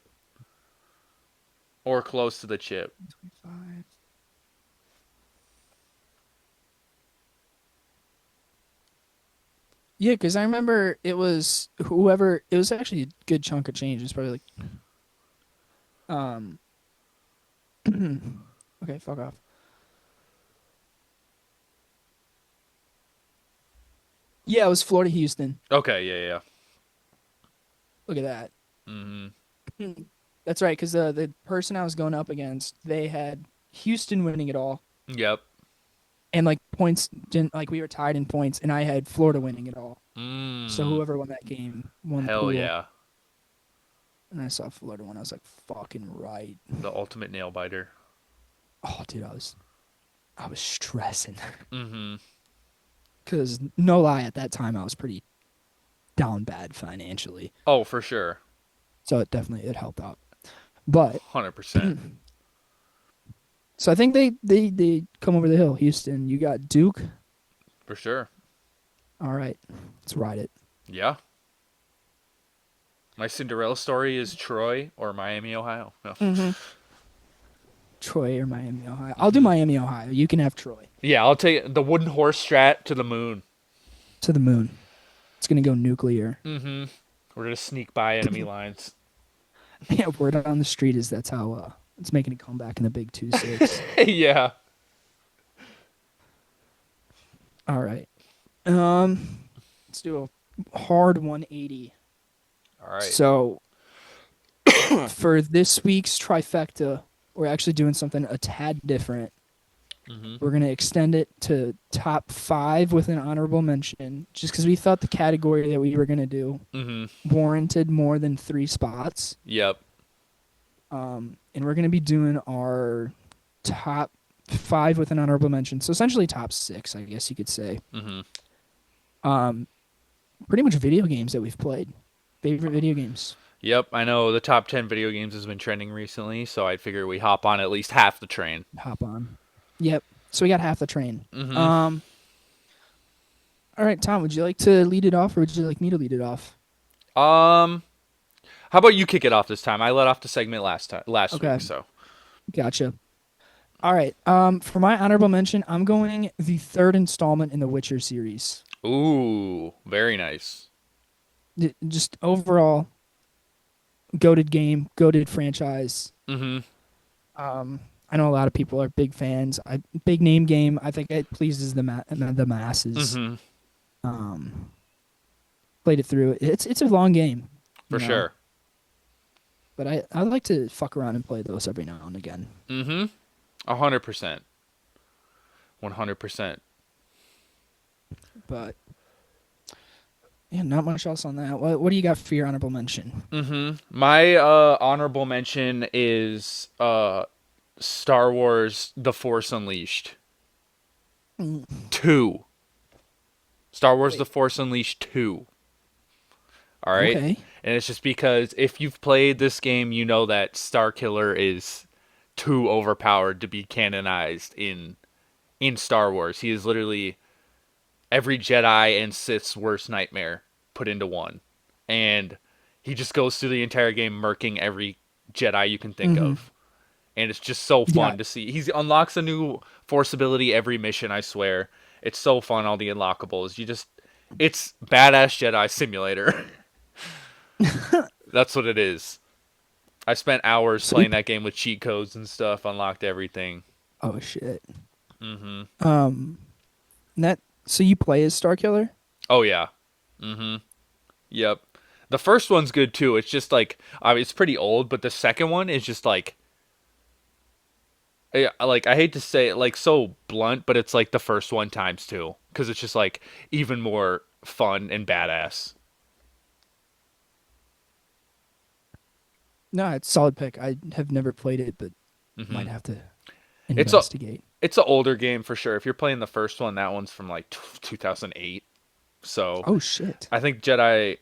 or close to the chip. 25. Yeah, because I remember it was whoever. It was actually a good chunk of change. It's probably like, um, okay, fuck off. Yeah, it was Florida Houston. Okay, yeah, Look at that. yeah. Mm-hmm. That's right, because the person I was going up against, they had Houston winning it all, Yep. and like points didn't like we were tied in points, and I had Florida winning it all. So Mm. whoever won that game won the Hell pool, yeah. and I saw Florida win. I was like, fucking right. The ultimate nail biter. Oh, dude, I was stressing Mm-hmm. because no lie, at that time I was pretty down bad financially, Oh, for sure. so it helped out. But 100%. so I think they come over the hill. Houston, you got Duke. For sure. All right, let's ride it. Yeah. My Cinderella story is Troy or Miami, Ohio. No. Mm-hmm. Troy or Miami, Ohio. I'll do Mm-hmm. Miami, Ohio. You can have Troy. Yeah, I'll take the wooden horse strat to the moon. To the moon. It's gonna go nuclear. Mm-hmm. We're gonna sneak by enemy lines. Yeah, word on the street is that's how it's making a comeback in the Big 2-6. Yeah. All right. Let's do a hard 180. All right. So for this week's trifecta, we're actually doing something a tad different. Mm-hmm. We're gonna extend it to top 5 with an honorable mention, just because we thought the category that we were gonna do Mm-hmm. warranted more than 3 spots. Yep. And we're gonna be doing our top 5 with an honorable mention. So essentially top 6, I guess you could say. Mm-hmm. Pretty much video games that we've played. Favorite video games. Yep. I know the top 10 video games has been trending recently, so I'd figure we hop on at least half the train. Hop on. Yep. So we got half the train. Mm-hmm. All right, Tom, would you like to lead it off or would you like me to lead it off? How about you kick it off this time? I let off the segment last Okay. week, so. Gotcha. All right. For my honorable mention, I'm going the 3rd installment in the Witcher series. Ooh, very nice. Just overall, goated game, goated franchise. Mm-hmm. I know a lot of people are big fans. Big name game. I think it pleases the masses. Mm-hmm. Played it through. It's a long game. For you know, sure. But I like to fuck around and play those every now and again. Mm-hmm. 100%. 100%. But yeah, not much else on that. What do you got for your honorable mention? Mm-hmm. My honorable mention is Star Wars: The Force Unleashed 2. Star Wars: Wait. The Force Unleashed 2. All right. Okay. And it's just because if you've played this game, you know that Starkiller is too overpowered to be canonized in Star Wars. He is literally every Jedi and Sith's worst nightmare put into one. And he just goes through the entire game murking every Jedi you can think of. And it's just so fun Yeah. to see. He unlocks a new Force ability every mission, I swear. It's so fun, all the unlockables. It's badass Jedi simulator. That's what it is. I spent hours So playing that game with cheat codes and stuff, unlocked everything. Oh shit. Mm-hmm. So you play as Starkiller? Oh, yeah. Mm-hmm. Yep. The first one's good, too. It's just like, I mean, it's pretty old, but the second one is just like, I hate to say it, like, so blunt, but it's like the first one times two. Because it's just like even more fun and badass. No, it's a solid pick. I have never played it, but Mm-hmm. might have to It's a investigate. it's an older game for sure. If you're playing the first one, that one's from like 2008. So Oh shit. I think Jedi,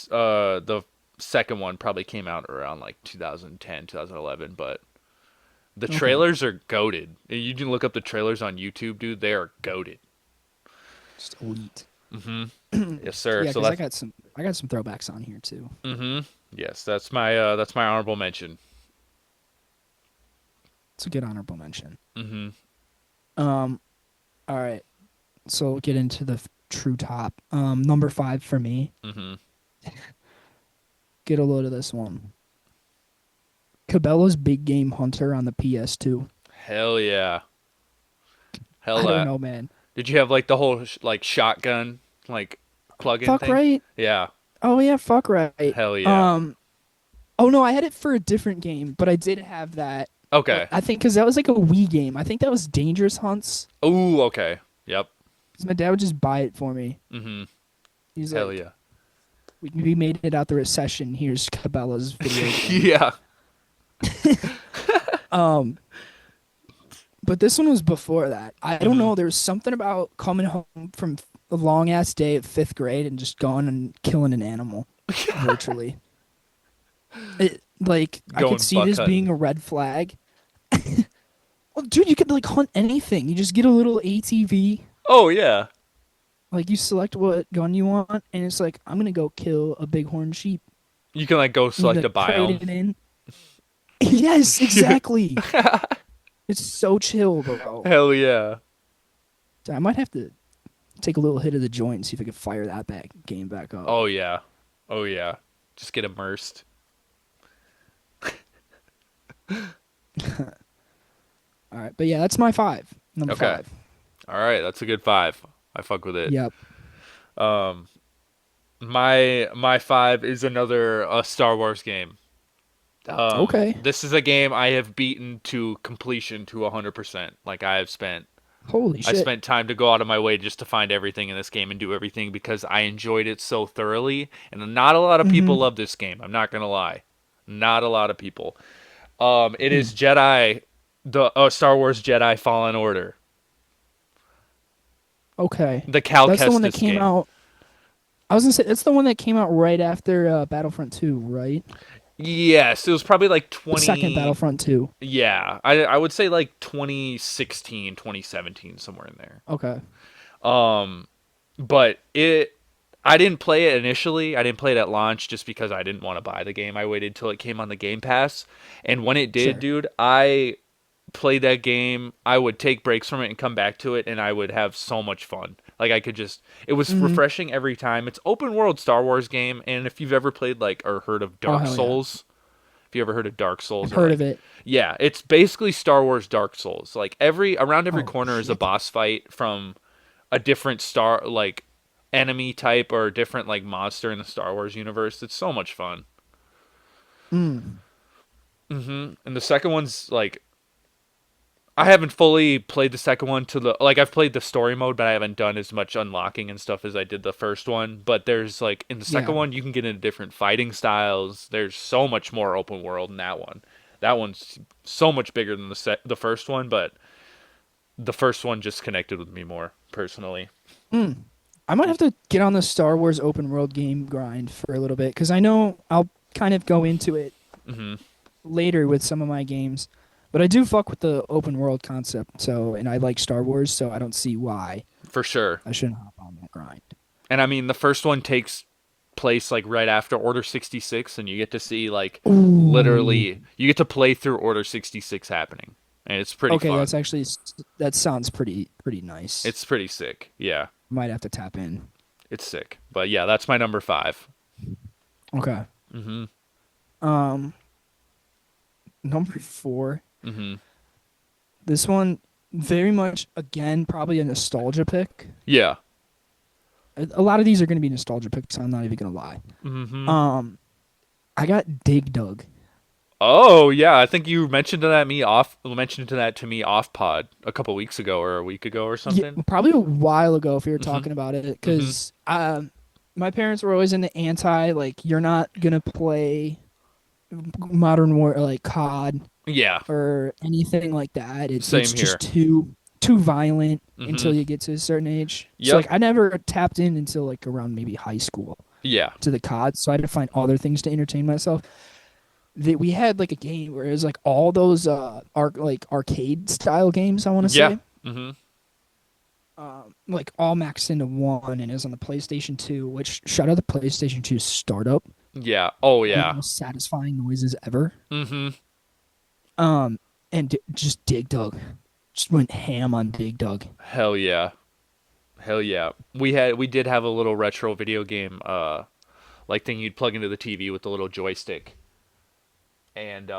the second one probably came out around like 2010, 2011. But the Okay. trailers are goated. You can look up the trailers on YouTube, dude. They are goated. Just elite. Yes, sir. Yeah, So because that's I got some throwbacks on here too. yes, that's my honorable mention. It's a good honorable mention. Mm-hmm. All right. So we'll get into the true top. Number 5 for me. Mm-hmm. Get a load of this one. Cabela's Big Game Hunter on the PS2. Hell yeah. Hell I don't that. know, man. Did you have like the whole like shotgun like plug-in Fuck thing? right. Yeah. Oh yeah, fuck right. Hell yeah. Oh no, I had it for a different game, but I did have that. Okay. I think because that was like a Wii game. I think that was Dangerous Hunts. Ooh, okay. Yep. 'Cause my dad would just buy it for me. Mm-hmm. He's Hell like, yeah. we made it out the recession. Here's Cabela's video game. Yeah. But this one was before that. I don't Mhm. know. There was something about coming home from a long ass day of 5th grade and just going and killing an animal virtually. I Going could see buck this hunting. being a red flag. Well, dude, you could like hunt anything. You just get a little ATV. Oh yeah. Like you select what gun you want, and it's like I'm gonna go kill a bighorn sheep. You can like go I'm select gonna a crate it biome. in. Yes, exactly. It's so chill, bro. Hell yeah. I might have to take a little hit of the joint and see if I can fire that game back up. Oh yeah. Oh yeah. Just get immersed. All right, but yeah, that's my 5. Number Okay. 5. All right, that's a good 5. I fuck with it. Yep. My 5 is another Star Wars game. Okay. This is a game I have beaten to completion to 100%. Like I Holy shit. spent time to go out of my way just to find everything in this game and do everything because I enjoyed it so thoroughly. And not a lot of people love this game. I'm not gonna lie, not a lot of people. It is Jedi, the Star Wars Jedi Fallen Order, Okay. the Cal That's the one that Kestis came game. out. I was gonna say that's the one that came out right after Battlefront 2, right? Yes, it was probably like The second 20. Battlefront 2. Yeah, I would say like 2016, 2017, somewhere in there. Okay. But I didn't play it initially. I didn't play it at launch just because I didn't want to buy the game. I waited till it came on the Game Pass. And when it did, Sure. dude, I played that game. I would take breaks from it and come back to it, and I would have so much fun. Like I could just, it was refreshing every time. It's open world Star Wars game, and if you've ever played like or heard of Dark hell yeah. Souls, if you ever heard of Dark Souls, I've heard like, of it. yeah, it's basically Star Wars Dark Souls. Like around every Oh, corner is a shit. boss fight from a different like enemy type or a different like monster in the Star Wars universe. It's so much fun. And the second one's like I haven't fully played the second one to the like I've played the story mode, but I haven't done as much unlocking and stuff as I did the first one. But there's like in the second Yeah. one you can get into different fighting styles. There's so much more open world in that one. That one's so much bigger than the first one, but the first one just connected with me more personally. I might have to get on the Star Wars open world game grind for a little bit because I know I'll kind of go into it later with some of my games, but I do fuck with the open world concept. So, and I like Star Wars, so I don't see why For sure. I shouldn't hop on that grind. And I mean, the first one takes place like right after Order 66, and you get to see like literally, you get to play through Order 66 happening, and it's pretty Okay, fun. that's actually that sounds pretty nice. It's pretty sick. Yeah, Might have to tap in. it's sick. But yeah, that's my number 5. Okay. Number 4. This one, very much again, probably a nostalgia pick. Yeah. A lot of these are going to be nostalgia picks. I'm not even going to lie. I got Dig Dug. Oh yeah, I think you mentioned to me off pod a couple weeks ago or a week ago or Yeah, something. probably a while ago if we were talking about it, because my parents were always in the anti, like, you're not going to play Modern War, like COD Yeah. or anything like that. It's Same just too violent Mm-hmm. until you get to a certain age. Yep. So like I never tapped in until like around maybe high school Yeah. to the COD, so I had to find other things to entertain myself. We had like a game where it was like all those arcade style games, I want to Yeah. say. Like all maxed into one, and it was on the PlayStation 2, which shout out the PlayStation 2 startup. Yeah. Oh One of yeah. the most satisfying noises ever. Mm-hmm. And just Dig Dug. Just went ham on Dig Dug. Hell yeah. Hell yeah. We did have a little retro video game like thing you'd plug into the TV with the little joystick. And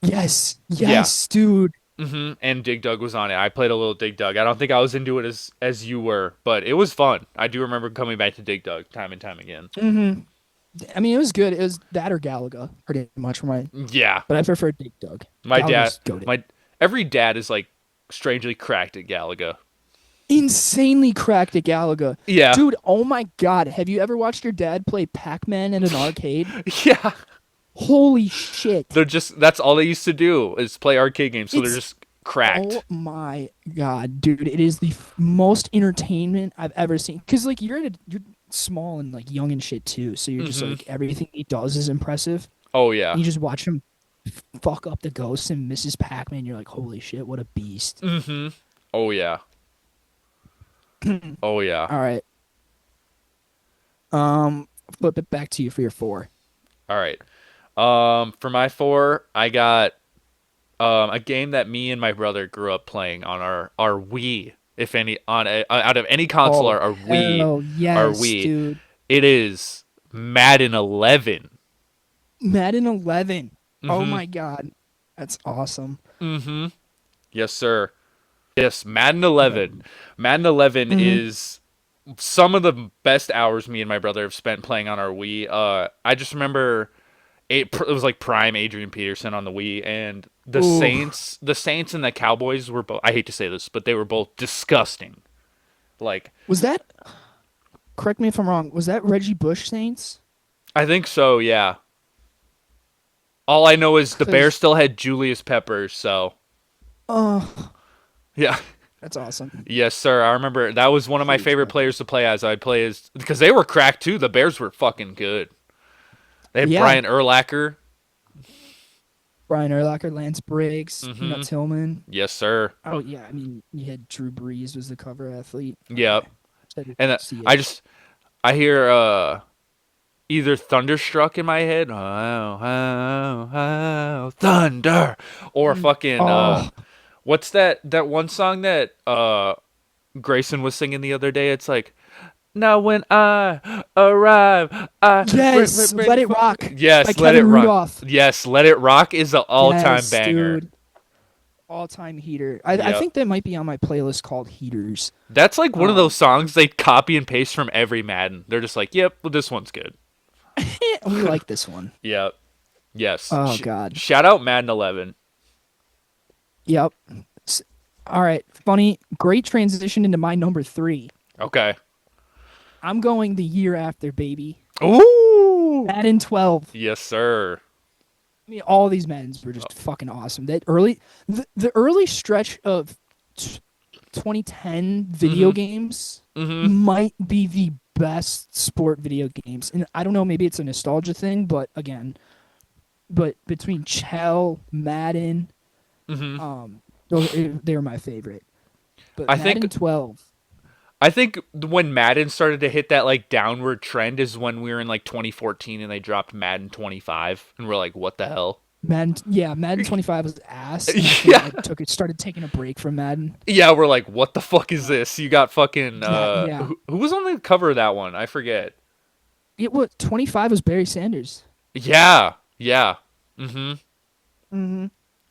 Yes, yeah. yes, dude. And Dig Dug was on it. I played a little Dig Dug. I don't think I was into it as you were, but it was fun. I do remember coming back to Dig Dug time and time again. I mean, it was good. It was that or Galaga, pretty much for my. Yeah. But I prefer Dig Dug. My dad Galaga's goated. my every dad is like strangely cracked at Galaga. Insanely cracked at Galaga. Yeah. Dude, oh my god. Have you ever watched your dad play Pac-Man in an arcade? Yeah. Holy shit. That's all they used to do is play arcade games, so they're It's- just cracked. Oh my god, dude. It is the most entertainment I've ever seen. Because, like, you're small and, like, young and shit, too. So you're just, like, everything he does is impressive. Oh yeah. And you just watch him fuck up the ghosts and Mrs. Pac-Man. You're like, holy shit, what a beast. Oh yeah. Oh yeah. All right. Flip it back to you for your 4. All right. For my 4, I got a game that me and my brother grew up playing on our Wii. If any, out of any console, our Wii, hell yes, our Wii, dude. it is Madden 11. Madden 11. Oh my god. That's awesome. Yes, sir. Yes, Madden 11. Madden 11 is some of the best hours me and my brother have spent playing on our Wii. I just remember it was like prime Adrian Peterson on the Wii, and the Saints and the Cowboys were both. I hate to say this, but they were both disgusting. Like, Was that, correct me if I'm wrong, was that Reggie Bush Saints? I think so. Yeah. All I know is the Bears still had Julius Peppers, so yeah. That's awesome. Yes, sir. I remember that was one of my favorite players to play as. I'd play as because they were cracked too. The Bears were fucking good. They had Brian Urlacher. Brian Urlacher, Lance Briggs, Peanut Tillman. Yes, sir. Oh yeah, I mean you had Drew Brees was the cover athlete. Yep. Okay. And I hear either Thunderstruck in my head, oh, thunder, or fucking what's that one song that Grayson was singing the other day? It's like, now when I arrive, Yes, Let It Rock. Yes, by Let It Kevin Rock. Rudolph. Yes, Let It Rock is an all-time Yes, banger. Dude. All-time heater. I think that might be on my playlist called Heaters. That's like one of those songs they copy and paste from every Madden. They're just like, yep, well, this one's good. We like this one. Yep. Yes. Oh, God. Shout out Madden 11. Yep. All right. Funny. Great transition into my number 3. Okay. I'm going the year after, baby. Ooh. Madden 12. Yes, sir. I mean, all these Maddens were just fucking awesome. That early, the early stretch of 2010 video games might be the best sport video games. And I don't know, maybe it's a nostalgia thing, but again, between Chell, Madden, they were my favorite. But Madden 12. I think when Madden started to hit that like downward trend is when we were in like 2014 and they dropped Madden 25 and we're like, what the hell? Madden 25 was ass. Yeah. Started taking a break from Madden. Yeah, we're like, what the fuck is this? You got fucking Yeah. Who was on the cover of that one? I forget. 25 was Barry Sanders. Yeah.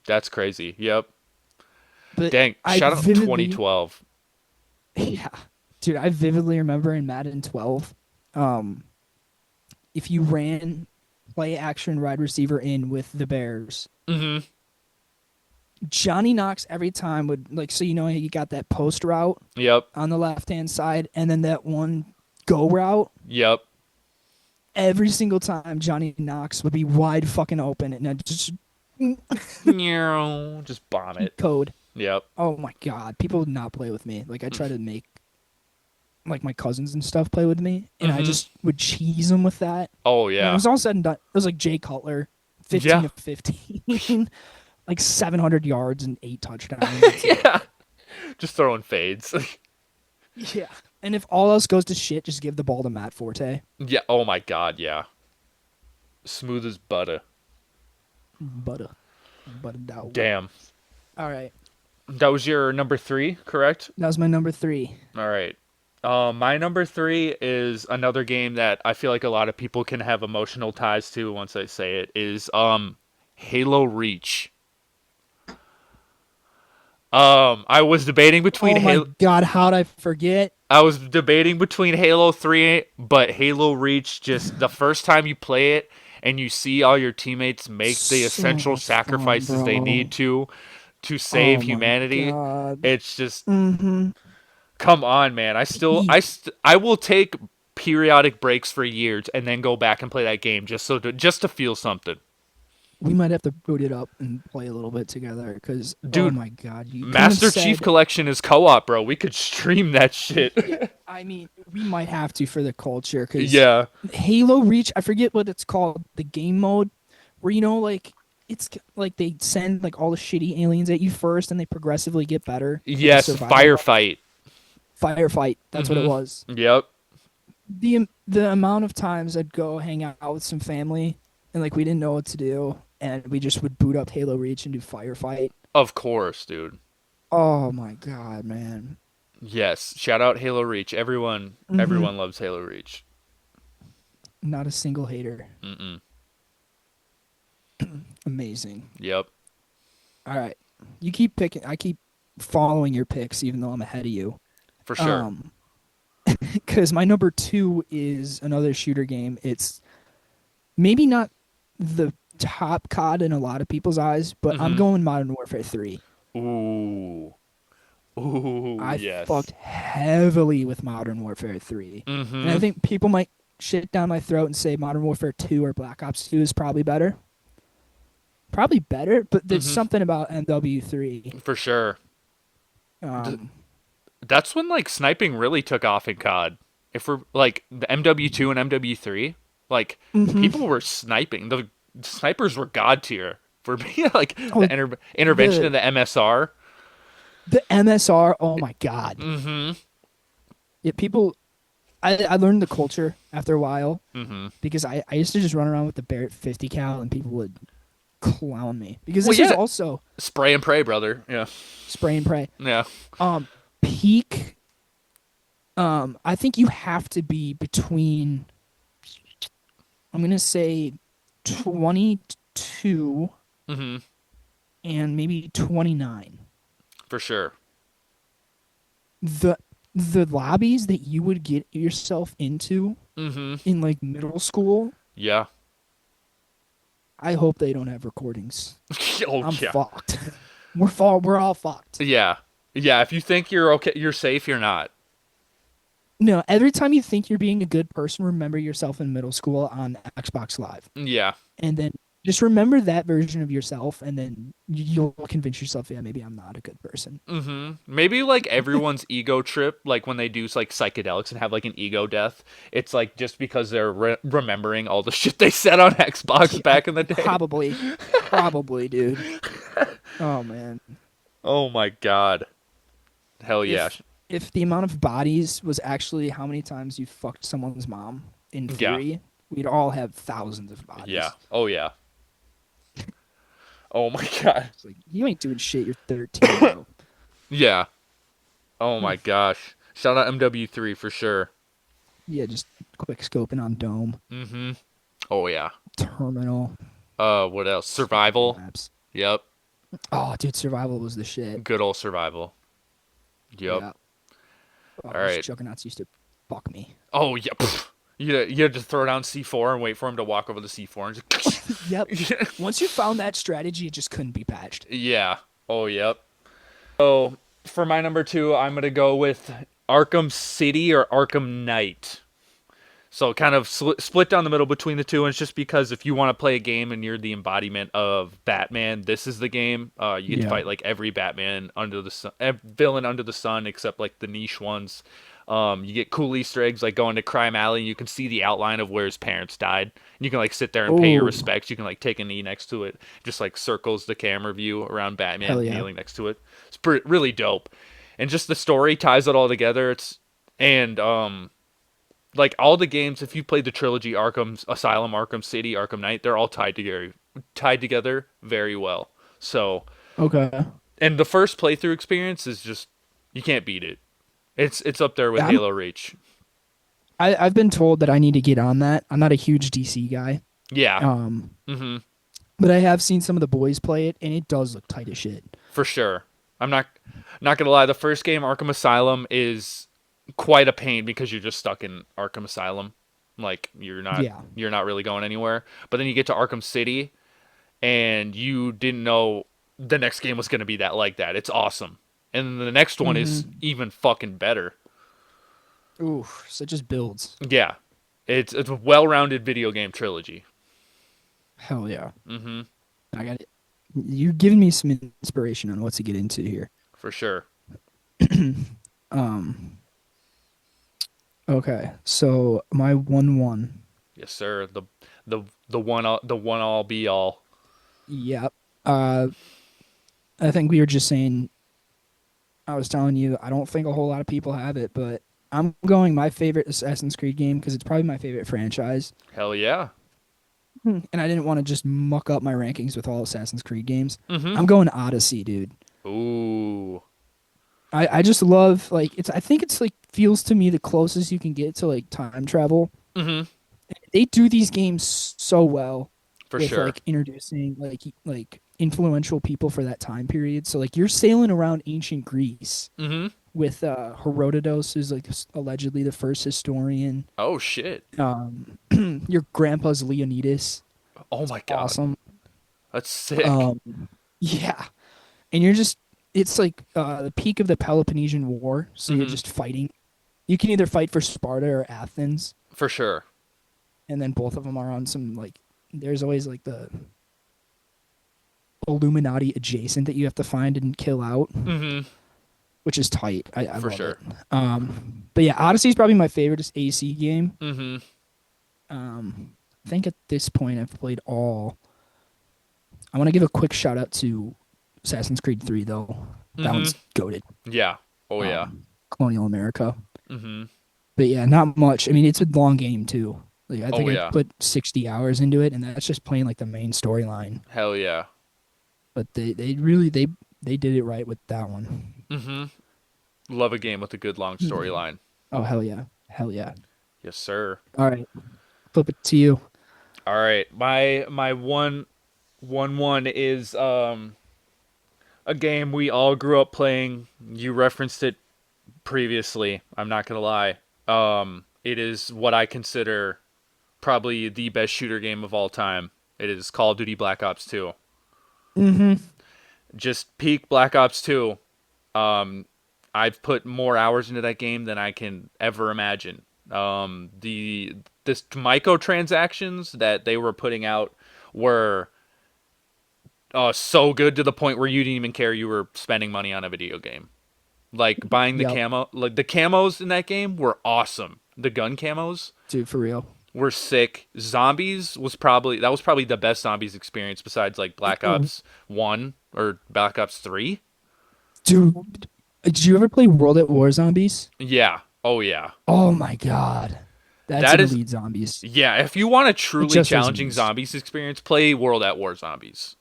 That's crazy. Yep. But Dang, shout out 2012. Yeah. Dude, I vividly remember in Madden 12, if you ran play action wide receiver in with the Bears, Johnny Knox every time would, like, so you know you got that post route on the left-hand side and then that one go route. Yep. Every single time Johnny Knox would be wide fucking open and I'd just bomb it. Code. Yep. Oh my god, people would not play with me. Like I try to make like my cousins and stuff play with me, and I just would cheese them with that. Oh yeah. And it was all said and done. It was like Jay Cutler, 15 to 15, like 700 yards and 8 touchdowns. Yeah. Just throwing fades. Yeah. And if all else goes to shit, just give the ball to Matt Forte. Yeah. Oh my god. Yeah. Smooth as butter. Butter dough. Damn. All right. That was your number 3, correct? That was my number 3. All right. My number three is another game that I feel like a lot of people can have emotional ties to once I say it, is Halo Reach. I was debating between Oh my Halo God, how'd I forget? I was debating between Halo 3, but Halo Reach, just the first time you play it and you see all your teammates make the So essential much fun, sacrifices they bro. need to Oh save my humanity, God. it's just Mm-hmm. come on, man. Peak. I will take periodic breaks for years and then go back and play that game just to feel something. We might have to boot it up and play a little bit together because, oh Dude, my God, you couldn't have Master Chief said. Collection is co-op, bro. We could stream that Yeah, shit. I mean, we might have to for the culture because Yeah. Halo Reach, I forget what it's called, the game mode, where like like they send like all the shitty aliens at you first, and they progressively get better for the Yes, survival mode. firefight. Firefight, that's what it was. Yep. The amount of times I'd go hang out with some family, and like we didn't know what to do, and we just would boot up Halo Reach and do Firefight. Of course, dude. Oh my God, man. Yes. Shout out Halo Reach. Hmm. Everyone loves Halo Reach. Not a single hater. Mm-mm. Amazing. Yep. All right. You keep picking. I keep following your picks, even though I'm ahead of you. For sure. Because my number two is another shooter game. It's maybe not the top COD in a lot of people's eyes, but I'm Mm-hmm. going Modern Warfare 3. Ooh. Ooh, I yes. fucked heavily with Modern Warfare 3. And I Mm-hmm. think people might shit down my throat and say Modern Warfare 2 or Black Ops 2 is probably better. Probably better, but there's Mm-hmm. something about MW3. For sure. Th- Um, that's when like sniping really took off in COD. If we're like the MW2 and MW3, like mhm. people were sniping. The snipers were god tier. For me, like Oh, the intervention the of the MSR. the MSR. Oh my God. Mm-hmm. Yeah, people. I learned the culture after a while Mm-hmm. because I used to just run around with the Barrett 50 cal and people would clown me because Well, this was yeah. also Spray and pray, brother. Yeah. spray and pray. Yeah. Peak. I think you have to be between. I'm gonna say 22 Mm-hmm. and maybe 29. For sure. The the lobbies that you would get yourself into Mm-hmm. in like middle school, Yeah. I hope they don't have recordings. Oh I'm yeah. fucked. We're all fucked. Yeah. Yeah. If you think you're okay, you're safe. You're not. No, every time you think you're being a good person, remember yourself in middle school on Xbox Live. Yeah. And then just remember that version of yourself, and then you'll convince yourself, yeah, maybe I'm not a good person. Mm-hmm. Maybe like everyone's ego trip, like when they do like psychedelics and have like an ego death, it's like just because they're remembering all the shit they said on Xbox Yeah, back in the day. probably, dude. Oh man, Oh my god. Hell yeah. if the amount of bodies was actually how many times you fucked someone's mom, in Yeah. theory, we'd all have thousands of Yeah. bodies. Oh yeah. Oh my god. It's like you ain't doing shit. You're 13, bro. Yeah. Oh my Oof. gosh. Shout out MW3 for sure. Yeah, just quick scoping on Dome, Mm-hmm. Oh yeah. Terminal, What else? sweeping Survival. maps. Yep. Oh, dude, Survival was the shit. Good old survival. Yep. Yeah. Oh, All those right. juggernauts used to fuck me. Oh yeah. Pff. You had to throw down C4 and wait for him to walk over the C4 and Yep. just Once you found that strategy, it just couldn't be patched. Yeah. Oh yep. So for my number two, I'm gonna go with Arkham City or Arkham Knight. So kind of split down the middle between the two, and it's just because if you want to play a game and you're the embodiment of Batman, this is the game. You get to Yeah. fight like every Batman under the sun, villain under the sun, except like the niche ones. You get cool Easter eggs like going to Crime Alley. You can see the outline of where his parents died. And you can like sit there and pay your Oh, respects. You can like take a knee next to it, just like circles the camera view around hell Batman yeah. kneeling next to it. It's really dope, and just the story ties it all together. It's and like all the games, if you played the trilogy Arkham Asylum, Arkham City, Arkham Knight, they're all tied together very well. So, Okay. and the first playthrough experience is just you can't beat it. It's up there with I'm, Halo Reach. I've been told that I need to get on that. I'm not a huge DC guy. Yeah. Um, Mm-hmm. but I have seen some of the boys play it, and it does look tight as shit. For sure. I'm not gonna lie. The first game, Arkham Asylum, is quite a pain because you're just stuck in Arkham Asylum. Like Yeah. you're not really going anywhere. But then you get to Arkham City, and you didn't know the next game was gonna be that like that. It's awesome. And the next one is Mm-hmm. even fucking better. Ooh, so it just builds. Yeah, it's a well-rounded video game trilogy. Hell yeah. Mm-hmm. I got it. You're giving me some inspiration on what to get into here. For sure. Um. Okay, so my 1-1. Yes, sir. The one all be all. Yep. Uh, I think we were just saying. I was telling you, I don't think a whole lot of people have it, but I'm going my favorite Assassin's Creed game because it's probably my favorite franchise. Hell yeah. And I didn't want to just muck up my rankings with all Assassin's Creed games. Mm-hmm. I'm going Odyssey, dude. Ooh. I just love like it's. I think it's like feels to me the closest you can get to like time travel. Mm-hmm. They do these games so well For with sure. like introducing like influential people for that time period. So like you're sailing around ancient Greece Mm-hmm. with Herodotus, who's like allegedly the first historian. Oh shit. Your grandpa's Leonidas. Oh my god. Awesome. That's sick. Yeah, and you're just it's like the peak of the Peloponnesian War. So you're Mm-hmm. just fighting. You can either fight for Sparta or Athens, For sure. and then both of them are on some like. There's always like the Illuminati adjacent that you have to find and kill out, Mm-hmm. which is tight. I For love sure. it. But yeah, Odyssey is probably my favorite AC game. Mm-hmm. I think at this point I've played all. I want to give a quick shout out to Assassin's Creed 3 though. That Mm-hmm. one's goated. Yeah. Oh yeah. Colonial America. Mm-hmm. But yeah, not much. I mean, it's a long game too. Like I think Oh I yeah. put 60 hours into it, and that's just playing like the main storyline. Hell yeah. But they really they did it right with that one. Mm-hmm. Love a game with a good long storyline. Oh hell yeah, hell yeah. Yes, sir. All right, flip it to you. All right. My one is a game we all grew up playing. You referenced it previously. I'm not gonna lie. It is what I consider probably the best shooter game of all time. It is Call of Duty Black Ops 2. Mm-hmm. Just peak Black Ops 2. I've put more hours into that game than I can ever imagine. This microtransactions that they were putting out were so good to the point where you didn't even care you were spending money on a video game. Like buying the Yep. camo, like the camos in that game were awesome. The gun camos Dude, for real. were sick. Zombies was probably the best zombies experience besides like Black Ops 1 or Black Ops 3. Dude, did you ever play World at War Zombies? Yeah. Oh yeah. Oh my god, that's That an is elite zombies. Yeah, if you want a It truly just challenging isn't. zombies experience, play World at War Zombies.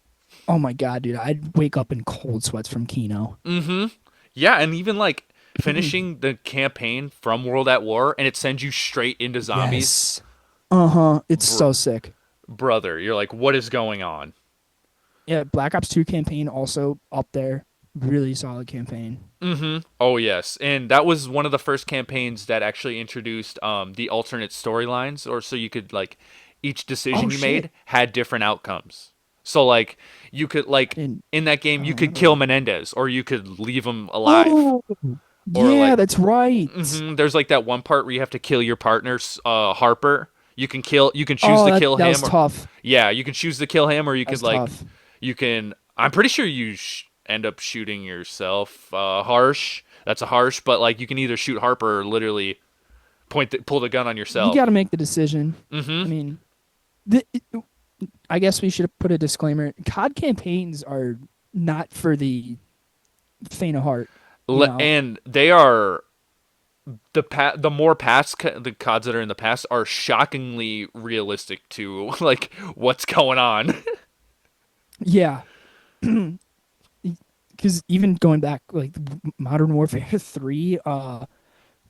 Oh my god, dude, I'd wake up in cold sweats from Kino. Mm-hmm. Yeah, and even like finishing the campaign from World at War and it sends you straight into zombies. Yes. Uh-huh. It's Br- so sick. Brother, you're like, what is going on? Yeah, Black Ops 2 campaign also up there. Really solid campaign. Mm-hmm. Oh yes, and that was one of the first campaigns that actually introduced the alternate storylines, or so you could like each decision Oh, you shit. made had different outcomes. So like you could like And in that game I you don't could remember kill that. Menendez or you could leave him alive. Oh, Or yeah, like that's right. there's like that one part where you have to kill your partner, Harper. You can choose Oh, to that, kill that him. was tough. Yeah, you can choose to kill him, or you That could was like tough. you can. I'm pretty sure you end up shooting yourself. Harsh. That's a harsh, but like you can either shoot Harper or literally pull the gun on You yourself. got to make the decision. I Mm-hmm. mean, I guess we should have put a disclaimer. COD campaigns are not for the faint of heart. You know? And they are the more past the CODs that are in the past are shockingly realistic to like what's going on. Yeah. Because even going back, like Modern Warfare 3,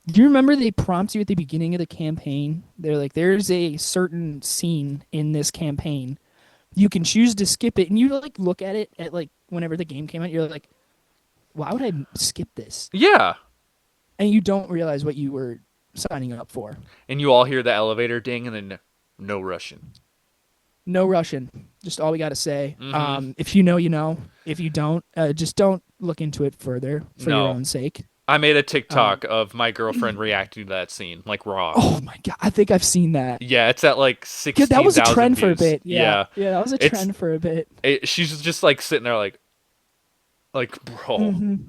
Do you remember they prompt you at the beginning of the campaign? They're like, there's a certain scene in this campaign. You can choose to skip it, and you like look at it at like whenever the game came out. You're like, why would I skip this? Yeah. And you don't realize what you were signing up for. And you all hear the elevator ding, and then no Russian. No Russian. Just all we got to say. Mm-hmm. If you know, you know. If you don't, just don't look into it further for your own sake. I made a TikTok of my girlfriend reacting to that scene, like raw. Oh my god! I think I've seen that. Yeah, it's at like 16,000 that was a trend views. for a bit. Yeah, that was a trend for a bit. She's just like sitting there, like bro. Mm-hmm.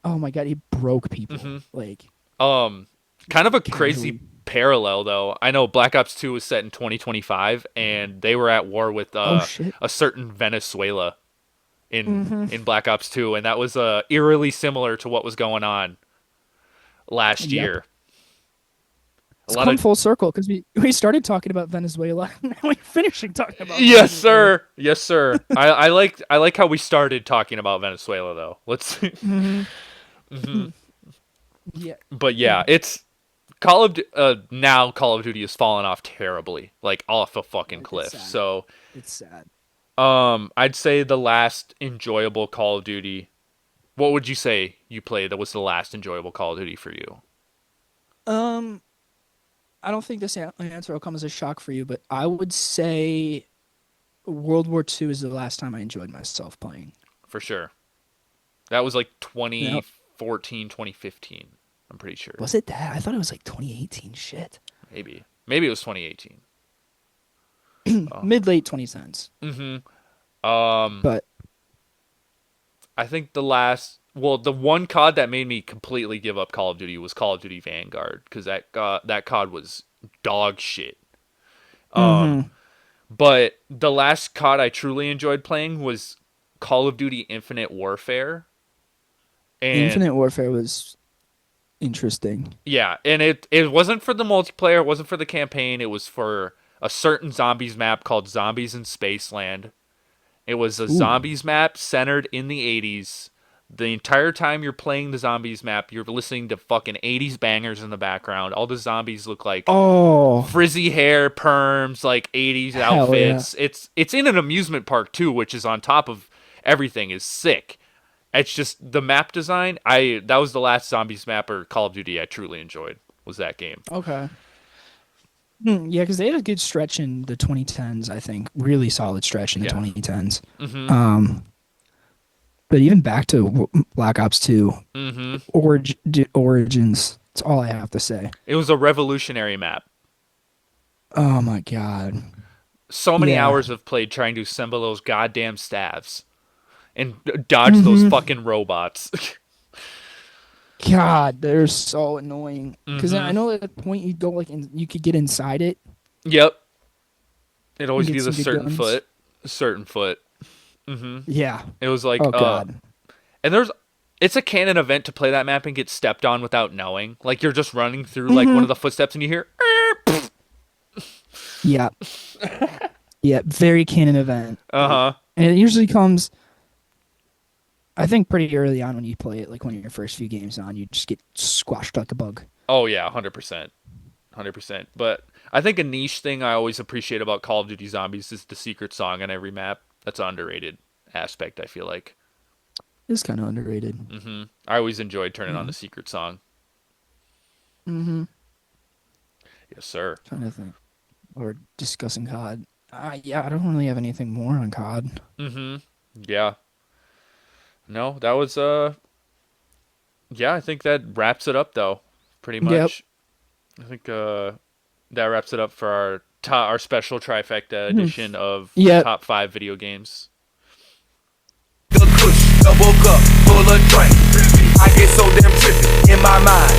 Oh my god, he broke people. Mm-hmm. Like, kind of a crazy parallel though. I know Black Ops 2 was set in 2025, and they were at war with a certain Venezuela in Black Ops 2, and that was eerily similar to what was going on last year. It's come full circle because we started talking about Venezuela and now we're finishing talking about Venezuela. Yes sir. I like how we started talking about Venezuela though. Let's Yeah. But yeah, it's Call of Duty has fallen off terribly, like off a fucking cliff. So it's sad. I'd say the last enjoyable Call of Duty. What would you say you played that was the last enjoyable Call of Duty for you? I don't think this answer will come as a shock for you, but I would say World War II is the last time I enjoyed myself playing. For sure. That was like 2014, 2015. I'm pretty sure. Was it that? I thought it was like 2018. Shit. Maybe it was 2018. Mid-late 2010s. Mm-hmm. But I think the one COD that made me completely give up Call of Duty was Call of Duty Vanguard, because that COD was dog shit. But the last COD I truly enjoyed playing was Call of Duty Infinite Warfare. And Infinite Warfare was interesting. Yeah, and it wasn't for the multiplayer, it wasn't for the campaign, it was for a certain zombies map called Zombies in Spaceland. It was a zombies map centered in the 80s. The entire time you're playing the zombies map, you're listening to fucking 80s bangers in the background. All the zombies look like frizzy hair, perms, like 80s outfits. Yeah. It's in an amusement park too, which is on top of everything, is sick. It's just the map design. That was the last zombies map or Call of Duty I truly enjoyed, was that game. Okay. Yeah, because they had a good stretch in the 2010s, I think. Really solid stretch in the 2010s. Mm-hmm. But even back to Black Ops 2, Origins, that's all I have to say. It was a revolutionary map. Oh my god. So many hours of played trying to assemble those goddamn staves and dodge those fucking robots. God, they're so annoying. Because I know at a point you'd go you could get inside it. Yep. It'd always be the certain foot. Mm-hmm. Yeah. It was like, God. And it's a canon event to play that map and get stepped on without knowing. Like you're just running through like one of the footsteps and you hear. Yeah. Yeah. Very canon event. And it usually comes, I think, pretty early on when you play it. Like one of your first few games on, you just get squashed like a bug. Oh yeah, 100%. But I think a niche thing I always appreciate about Call of Duty Zombies is the secret song on every map. That's an underrated aspect, I feel like. It's kind of underrated. Mm-hmm. I always enjoyed turning on the secret song. Mm-hmm. Yes, sir. Trying to think. Or discussing COD. Yeah, I don't really have anything more on COD. Mm-hmm. Yeah. No, that was, yeah, I think that wraps it up, though, pretty much. Yep. I think that wraps it up for our special Trifecta edition of Top 5 Video Games. The kush, double cup, full of drink. I get so damn trippy in my mind.